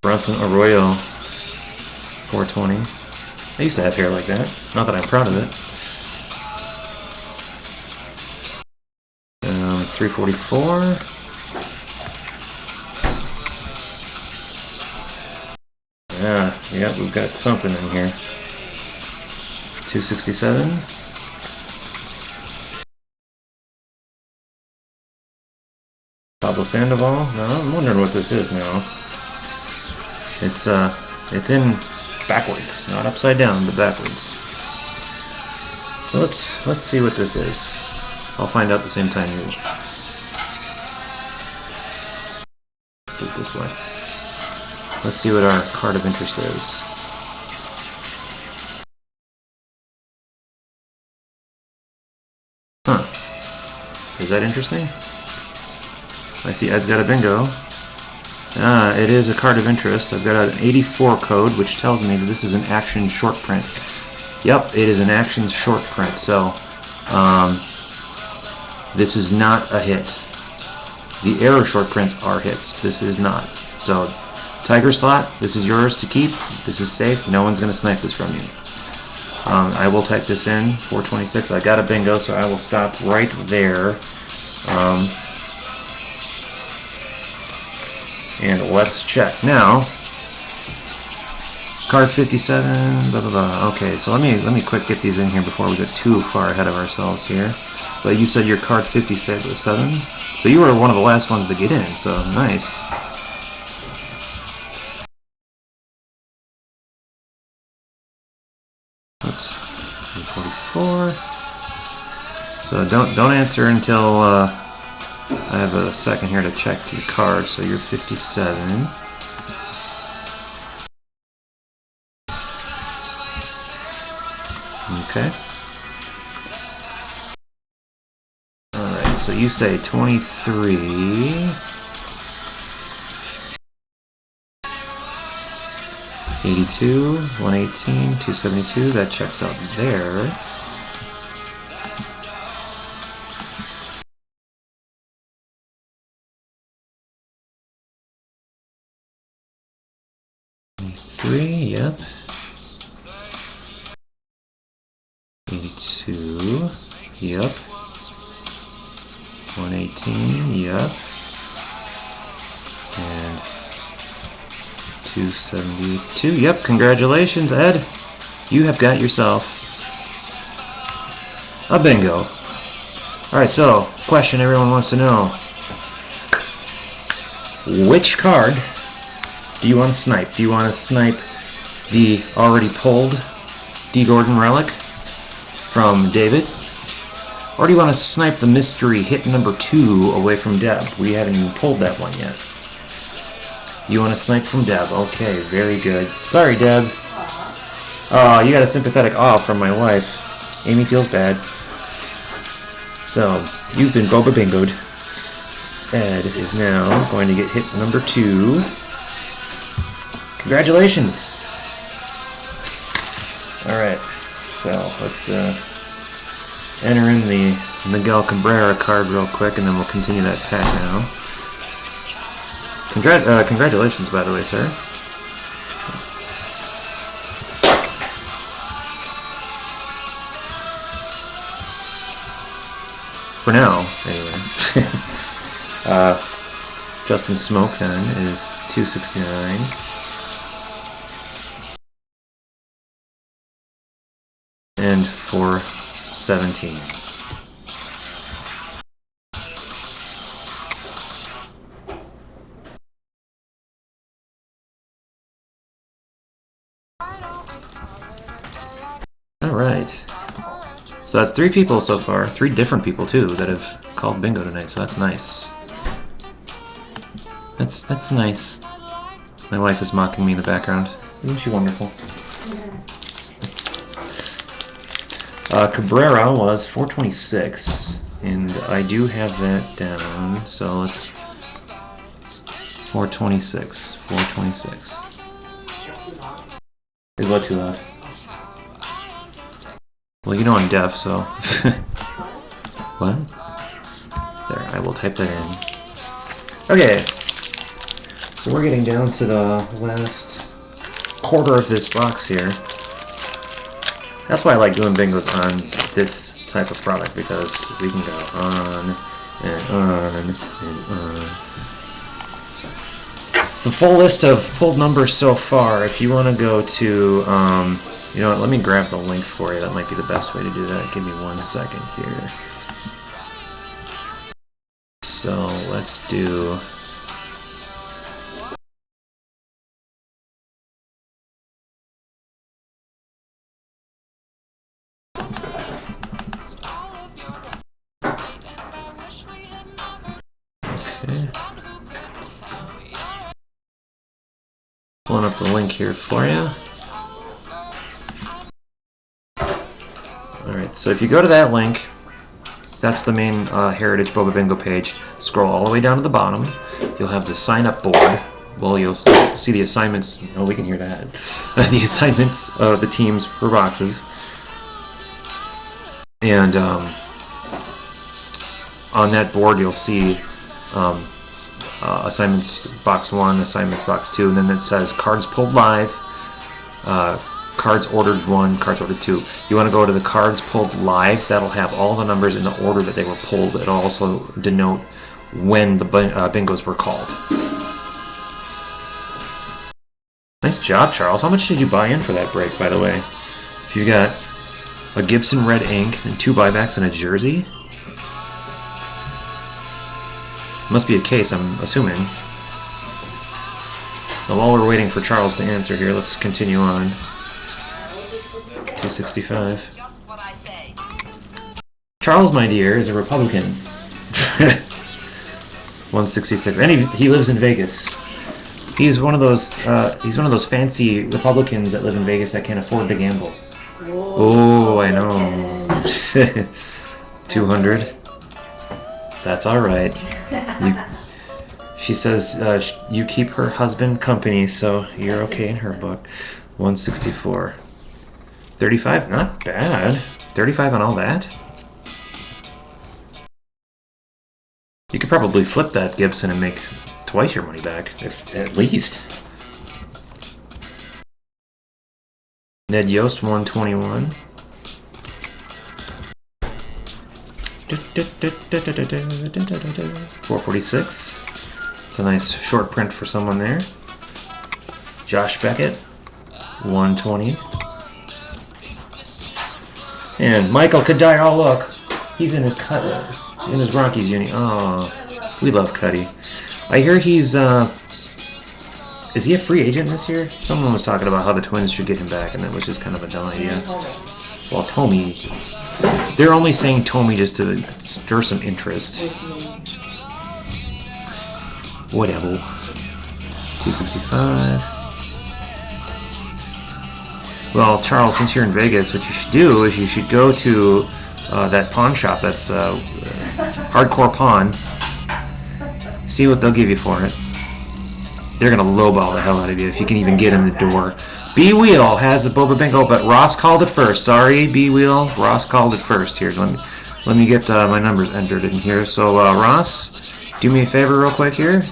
Bronson Arroyo, 420. I used to have hair like that. Not that I'm proud of it. 344. Yeah, we've got something in here. 267. Pablo Sandoval. No, I'm wondering what this is now. It's in backwards, not upside down, but backwards. So let's see what this is. I'll find out at the same time you. Let's do it this way. Let's see what our card of interest is. Huh. A Is that interesting? I see Ed's got a bingo. It is a card of interest. I've got an 84 code, which tells me that this is an action short print. Yep, it is an action short print, so this is not a hit. The error short prints are hits. This is not. So, Tiger Slot, this is yours to keep. This is safe. No one's going to snipe this from you. I will type this in, 426. I got a bingo, so I will stop right there. And let's check. Now, card 57, blah, blah, blah. Okay, so let me quick get these in here before we get too far ahead of ourselves here. But you said your card 57, so you were one of the last ones to get in, so nice. Oops, 44. So don't answer until I have a second here to check your card. So you're 57. Okay. Alright, so you say 23. 82, 118, 272, that checks out there. Yep. 82, yep. 118, yep. And 272, yep. Congratulations, Ed. You have got yourself a bingo. Alright, so, question everyone wants to know. Which card do you want to snipe? Do you want to snipe the already pulled D. Gordon relic from David? Or do you want to snipe the mystery hit number 2 away from Deb? We haven't even pulled that one yet. You want to snipe from Deb. Okay, very good. Sorry, Deb. Oh, you got a sympathetic awe from my wife. Amy feels bad. So, you've been BoBuBingoed. Ed is now going to get hit number 2. Congratulations! Alright, so let's enter in the Miguel Cabrera card real quick, and then we'll continue that pack now. Congratulations, by the way, sir. For now, anyway. Justin Smoke, then, is 269. And 417. Alright. So that's 3 people so far. 3 different people, too, that have called bingo tonight, so that's nice. That's nice. My wife is mocking me in the background. Isn't she wonderful? Cabrera was 426, and I do have that down, so let's 426. 426. Is what too loud? Well, you know I'm deaf, so. What? There, I will type that in. Okay. So we're getting down to the last quarter of this box here. That's why I like doing bingos on this type of product, because we can go on and on and on. The full list of pulled numbers so far, if you want to go to, you know what, let me grab the link for you. That might be the best way to do that. Give me 1 second here. So let's do... Okay. Pulling up the link here for you. Alright, so if you go to that link, That's the main Heritage BoBuBingo page. Scroll all the way down to the bottom. You'll have the sign-up board. Well, you'll see the assignments. Oh, we can hear that. The assignments of the teams per boxes. And on that board, you'll see assignments box 1, assignments box 2, and then it says cards pulled live, cards ordered 1, cards ordered 2. You want to go to the cards pulled live. That'll have all the numbers in the order that they were pulled. It'll also denote when the bingos were called. Nice job, Charles. How much did you buy in for that break, by the way? If you got a Gibson red ink and 2 buybacks and a jersey. Must be a case, I'm assuming. Now, while we're waiting for Charles to answer here, let's continue on. 265. Charles, my dear, is a Republican. 166, and he lives in Vegas. He's one of those fancy Republicans that live in Vegas that can't afford to gamble. Oh, I know. 200. That's all right. She says you keep her husband company, so you're okay in her book. 164. 35, not bad. 35 on all that. You could probably flip that Gibson and make twice your money back, at least. Ned Yost, 121. 446. It's a nice short print for someone there. Josh Beckett, 120. And Michael Kadire, oh look, he's in his Rockies uni. Oh, we love Cuddy. I hear he's is he a free agent this year? Someone was talking about how the Twins should get him back, and that was just kind of a dumb idea. Well, Tommy, they're only saying Tommy just to stir some interest. Whatever. 265. Well, Charles, since you're in Vegas, what you should do is you should go to that pawn shop that's Hardcore Pawn. See what they'll give you for it. They're going to lowball the hell out of you if you can even get in the door. B-Wheel has a BoBuBingo, but Ross called it first. Sorry, B-Wheel. Ross called it first. Here, let me get my numbers entered in here. So, Ross, do me a favor real quick here.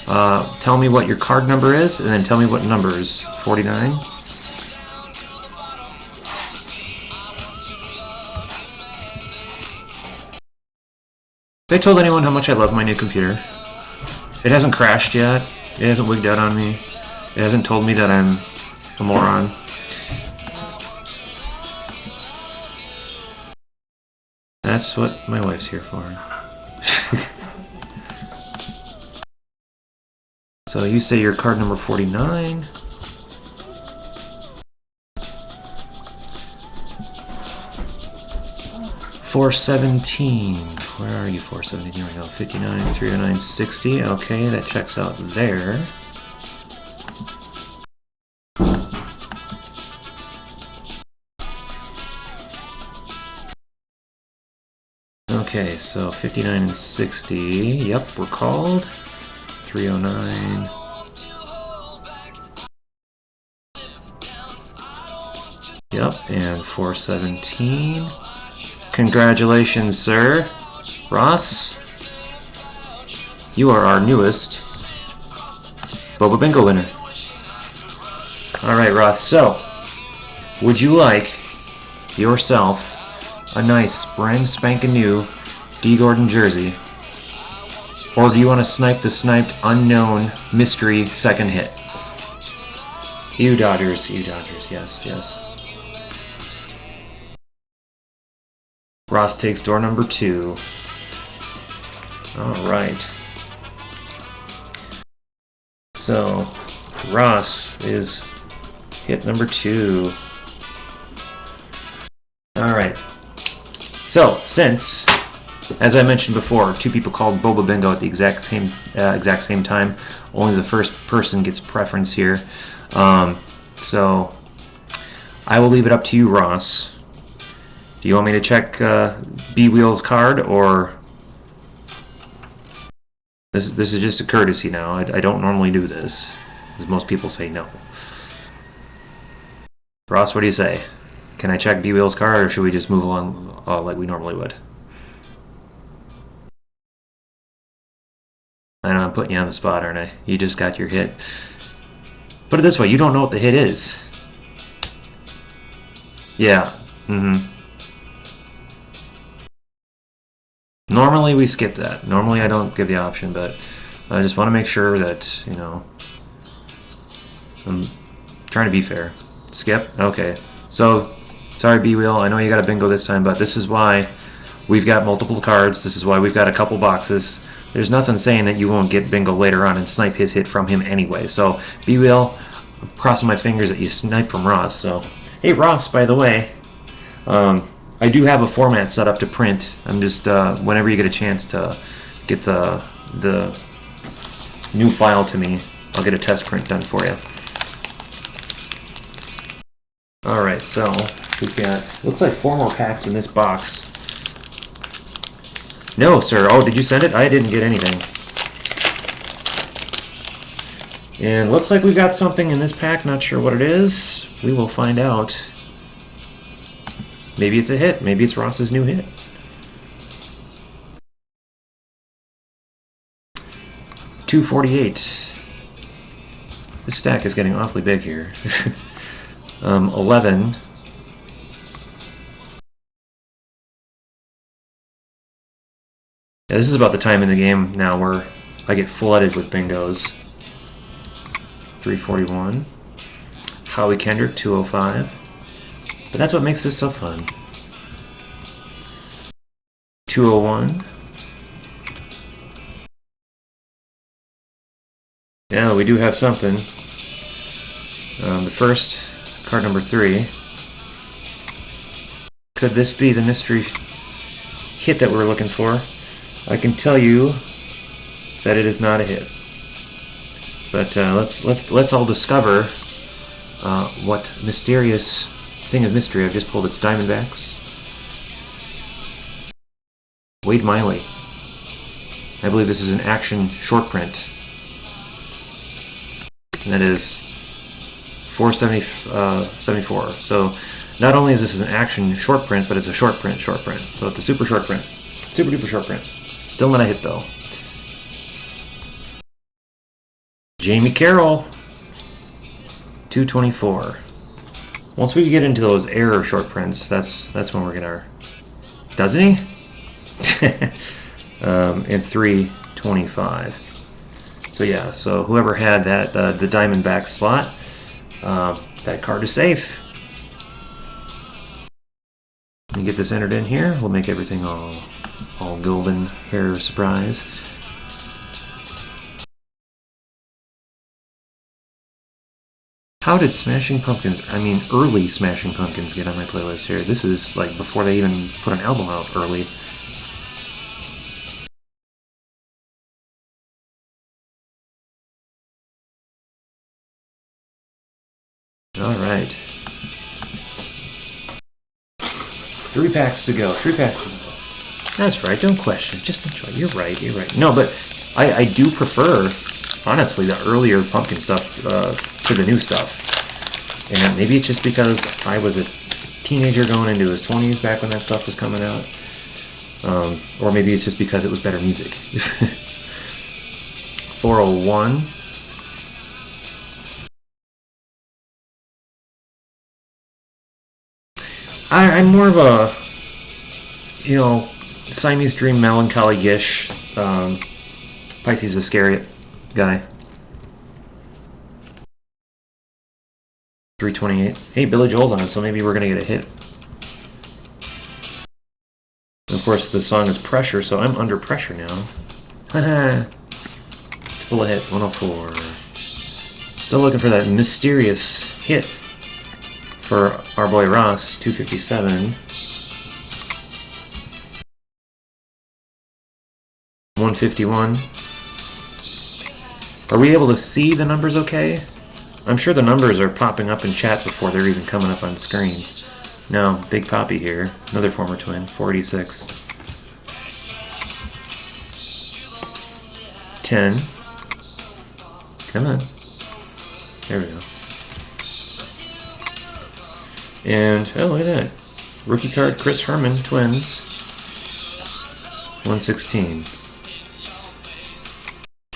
Tell me what your card number is, and then tell me what number is 49. Have I told anyone how much I love my new computer? It hasn't crashed yet. It hasn't wigged out on me. It hasn't told me that I'm a moron. That's what my wife's here for. So you say your card number 49. $417. Where are you? 417. Here we go. 59, 309, 60. Okay, that checks out there. Okay, so 59 and 60. Yep, we're called. 309. Yep, and 417. Congratulations, sir. Ross, you are our newest BoBuBingo winner. Alright, Ross, so would you like yourself a nice brand spanking new D. Gordon jersey? Or do you want to snipe the sniped unknown mystery second hit? You Dodgers, yes, yes. Ross takes door number 2. Alright. So, Ross is hit number 2. Alright. So, since, as I mentioned before, 2 people called BoBuBingo at the exact same time, only the first person gets preference here. So, I will leave it up to you, Ross. Do you want me to check B-Wheel's card, or this is just a courtesy now? I don't normally do this, because most people say no. Ross, what do you say? Can I check B-Wheel's card, or should we just move along like we normally would? I know I'm putting you on the spot, aren't I? You just got your hit. Put it this way, you don't know what the hit is. Yeah. Normally we skip that. Normally I don't give the option, but I just want to make sure that, you know, I'm trying to be fair. Skip? Okay. So, sorry B-Wheel, I know you got a bingo this time, but this is why we've got multiple cards. This is why we've got a couple boxes. There's nothing saying that you won't get bingo later on and snipe his hit from him anyway. So, B-Wheel, I'm crossing my fingers that you snipe from Ross. So, hey Ross, by the way, I do have a format set up to print. I'm just, whenever you get a chance to get the new file to me, I'll get a test print done for you. Alright, so we've got, looks like 4 more packs in this box. No, sir. Oh, did you send it? I didn't get anything. And looks like we've got something in this pack. Not sure what it is. We will find out. Maybe it's a hit. Maybe it's Ross's new hit. $248. This stack is getting awfully big here. 11. Yeah, this is about the time in the game now where I get flooded with bingos. 341. Howie Kendrick, 205. But that's what makes this so fun. 201. Yeah, we do have something. The first, card number 3. Could this be the mystery hit that we're looking for? I can tell you that it is not a hit. But let's all discover what mysterious thing of mystery. I've just pulled its Diamondbacks. Wade Miley. I believe this is an action short print. And that is 474. So not only is this an action short print, but it's a short print. So it's a super short print. Super duper short print. Still not a hit though. Jamie Carroll, 224. Once we get into those error short prints, that's when we're gonna. Doesn't he? And 325. So yeah, so whoever had that the Diamondback slot, that card is safe. Let me get this entered in here. We'll make everything all golden hair surprise. How did Smashing Pumpkins, I mean early Smashing Pumpkins, get on my playlist here? This is like before they even put an album out early. Alright. 3 packs to go. 3 packs to go. That's right, don't question. Just enjoy. You're right, you're right. No, but I do prefer, honestly, the earlier Pumpkin stuff to the new stuff. And maybe it's just because I was a teenager going into his 20s back when that stuff was coming out. Or maybe it's just because it was better music. 401. I'm more of a, you know, Siamese Dream, Melancholy Gish, Pisces Iscariot guy. 328. Hey, Billy Joel's on it, so maybe we're going to get a hit. Of course, the song is Pressure, so I'm under pressure now. Haha. To pull a hit, 104. Still looking for that mysterious hit for our boy Ross, 257. 151. Are we able to see the numbers okay? I'm sure the numbers are popping up in chat before they're even coming up on screen. Now, Big Poppy here, another former twin, 486. 10. Come on. There we go. And, oh, look at that. Rookie card, Chris Herman, Twins. 116.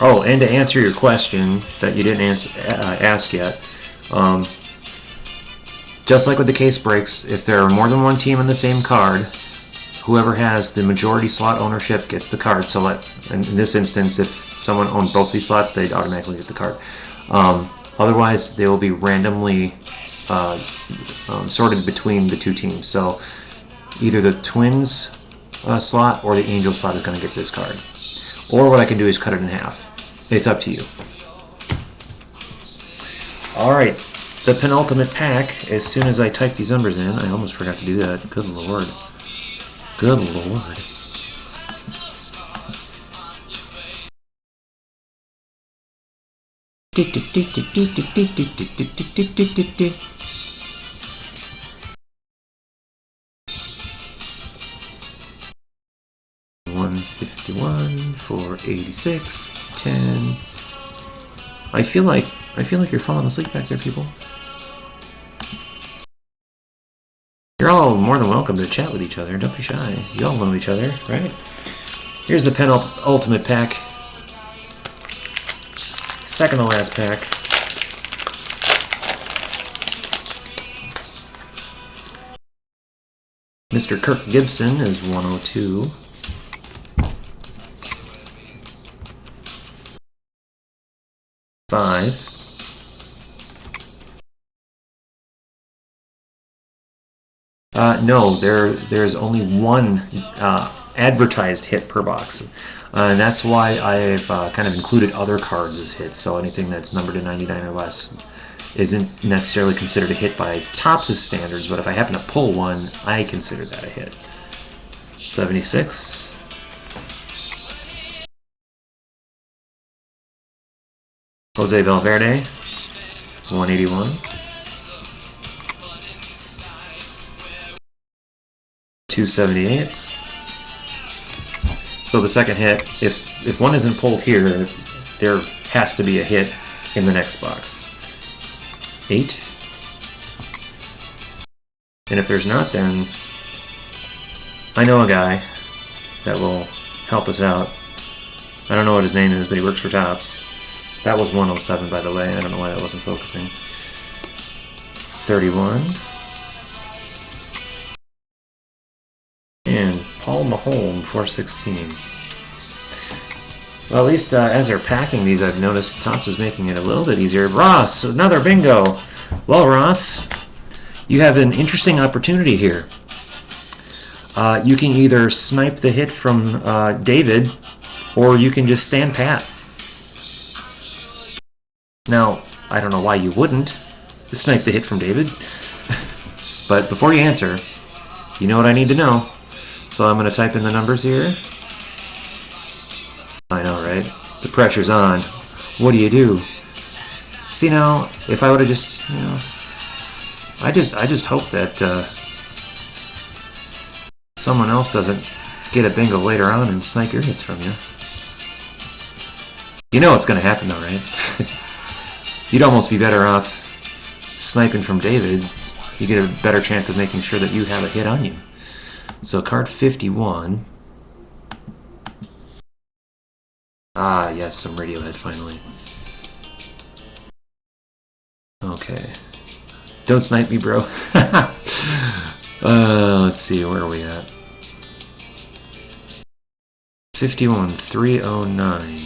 Oh, and to answer your question that you didn't ask yet, just like with the case breaks, if there are more than one team on the same card, whoever has the majority slot ownership gets the card. So in this instance, if someone owned both these slots, they'd automatically get the card. Otherwise, they will be randomly sorted between the two teams. So either the Twins slot or the Angel slot is going to get this card. Or what I can do is cut it in half. It's up to you. Alright, the penultimate pack. As soon as I type these numbers in, I almost forgot to do that. Good lord. Good lord. $151, $486, 10. I feel like you're falling asleep back there, people. You're all more than welcome to chat with each other. Don't be shy. You all know each other, right? Here's the penultimate pack. Second to last pack. Mr. Kirk Gibson is 102. No, there's only one advertised hit per box, and that's why I've kind of included other cards as hits. So anything that's numbered to 99 or less isn't necessarily considered a hit by Topps' standards, but if I happen to pull one, I consider that a hit. 76. Jose Valverde, 181. 278. So the second hit, if one isn't pulled here, there has to be a hit in the next box. 8. And if there's not, then I know a guy that will help us out. I don't know what his name is, but he works for Topps. That was 107, by the way. I don't know why that wasn't focusing. 31. And Paul Maholm, 416. Well, at least as they're packing these, I've noticed Topps is making it a little bit easier. Ross, another bingo. Well, Ross, you have an interesting opportunity here. You can either snipe the hit from David, or you can just stand pat. Now, I don't know why you wouldn't snipe the hit from David, but before you answer, you know what I need to know. So I'm going to type in the numbers here. I know, right? The pressure's on. What do you do? See, now, if I would have just, you know, I just hope that someone else doesn't get a bingo later on and snipe your hits from you. You know what's going to happen, though, right? You'd almost be better off sniping from David. You get a better chance of making sure that you have a hit on you. So card 51. Ah, yes, some Radiohead finally. Okay. Don't snipe me, bro. Let's see, where are we at? 51, 309,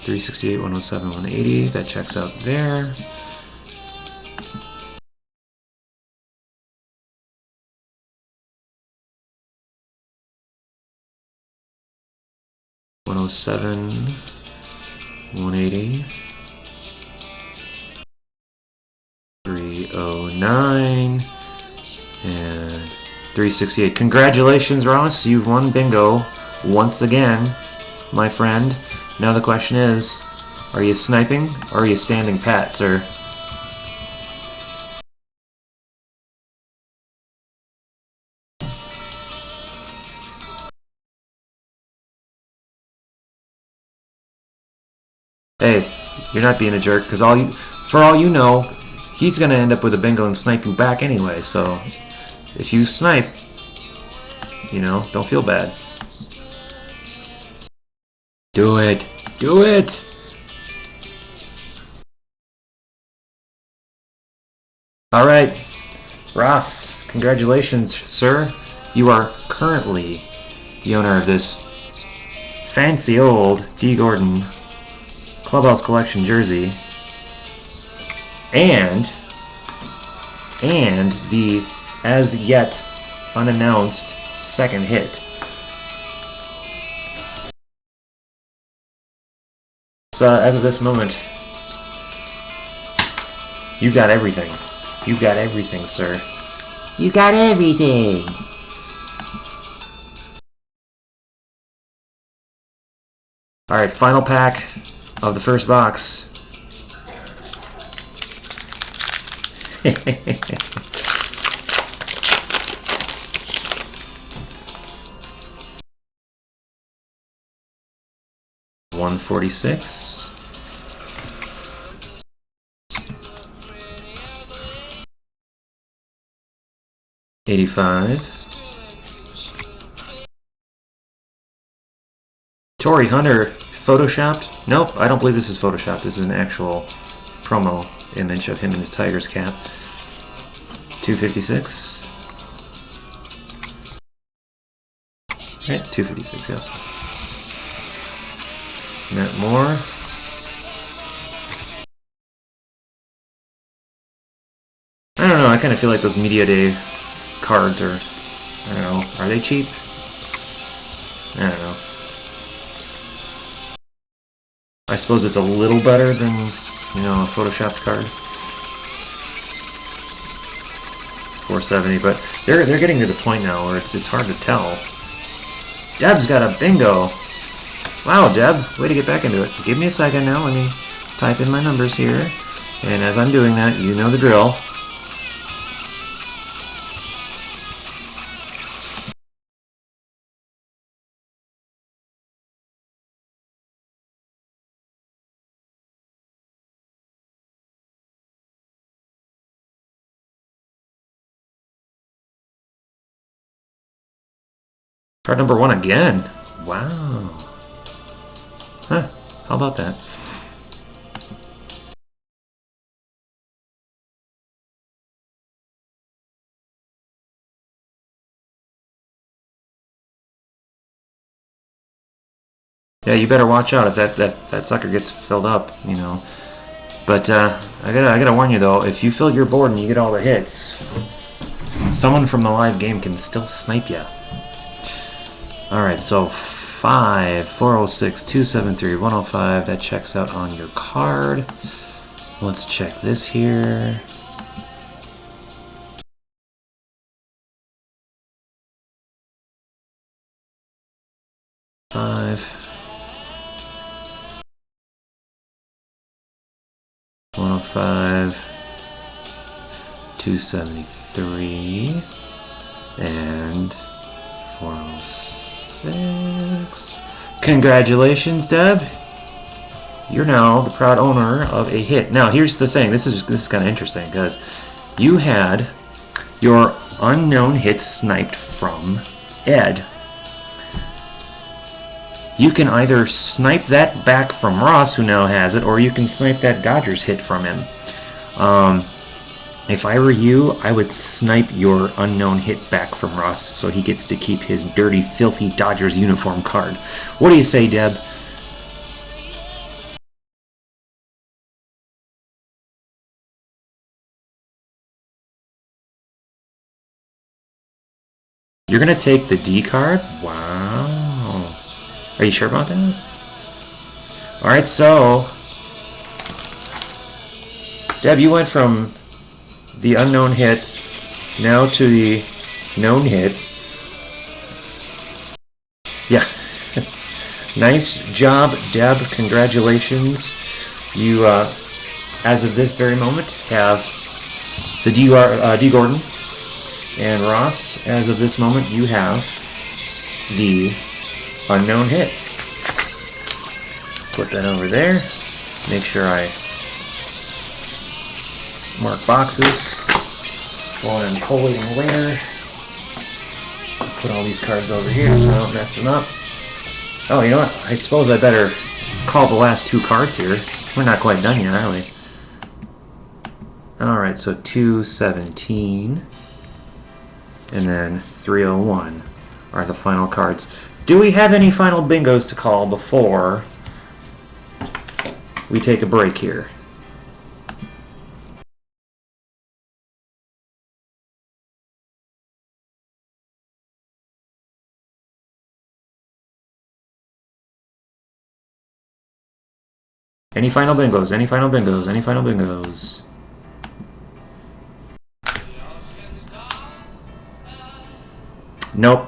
368, 107, 180. That checks out there. $107, 180, 309, and 368. Congratulations, Ross. You've won bingo once again, my friend. Now the question is, are you sniping or are you standing pat, sir? Hey, you're not being a jerk, because for all you know, he's gonna end up with a bingo and snipe you back anyway. So if you snipe, you know, don't feel bad. Do it. Do it. All right, Ross. Congratulations, sir. You are currently the owner of this fancy old D. Gordon Clubhouse Collection jersey, and the as yet unannounced second hit. So as of this moment, you've got everything. You've got everything, sir. You got everything. All right, final pack of the first box. $146. $85. Torrey Hunter photoshopped? Nope, I don't believe this is photoshopped. This is an actual promo image of him in his Tigers cap. $256. Right, $256, yeah. Matt Moore. I don't know, I kind of feel like those Media Day cards are, I don't know, are they cheap? I don't know. I suppose it's a little better than, you know, a photoshopped card. $470, but they're getting to the point now where it's hard to tell. Deb's got a bingo. Wow, Deb, way to get back into it. Give me a second now. Let me type in my numbers here, and as I'm doing that, you know the drill. Card number 1 again. Wow. Huh, how about that? Yeah, you better watch out if that sucker gets filled up, you know. But I gotta warn you though, if you fill your board and you get all the hits, someone from the live game can still snipe you. Alright, so 5, 406, 273, 105, that checks out on your card. Let's check this here. Five. 105. 273. And 406. Congratulations, Deb. You're now the proud owner of a hit. Now, here's the thing. This is kind of interesting because you had your unknown hit sniped from Ed. You can either snipe that back from Ross, who now has it, or you can snipe that Dodgers hit from him. If I were you, I would snipe your unknown hit back from Ross so he gets to keep his dirty, filthy Dodgers uniform card. What do you say, Deb? You're going to take the D card? Wow. Are you sure about that? Alright, so Deb, you went from the unknown hit now to the known hit. Yeah. Nice job, Deb. Congratulations. You, as of this very moment, have the D. Gordon. And Ross, as of this moment, you have the unknown hit. Put that over there. make sure I mark boxes. Going and collating later. Put all these cards over here so I don't mess them up. Oh, you know what? I suppose I better call the last two cards here. We're not quite done yet, are we? Alright, so 217 and then 301 are the final cards. Do we have any final bingos to call before we take a break here? Any final bingos? Any final bingos? Any final bingos? Nope.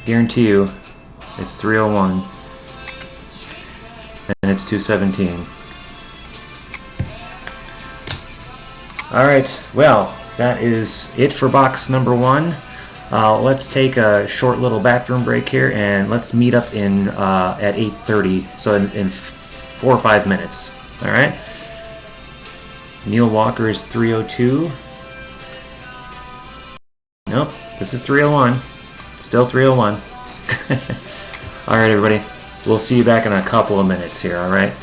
Guarantee you, it's 301 and it's 217. Alright, well, that is it for box number 1. Let's take a short little bathroom break here and let's meet up in at 8:30, so in 4 or 5 minutes. Alright? Neil Walker is 302. Nope, this is 301. Still 301. Alright, everybody. We'll see you back in a couple of minutes here, alright?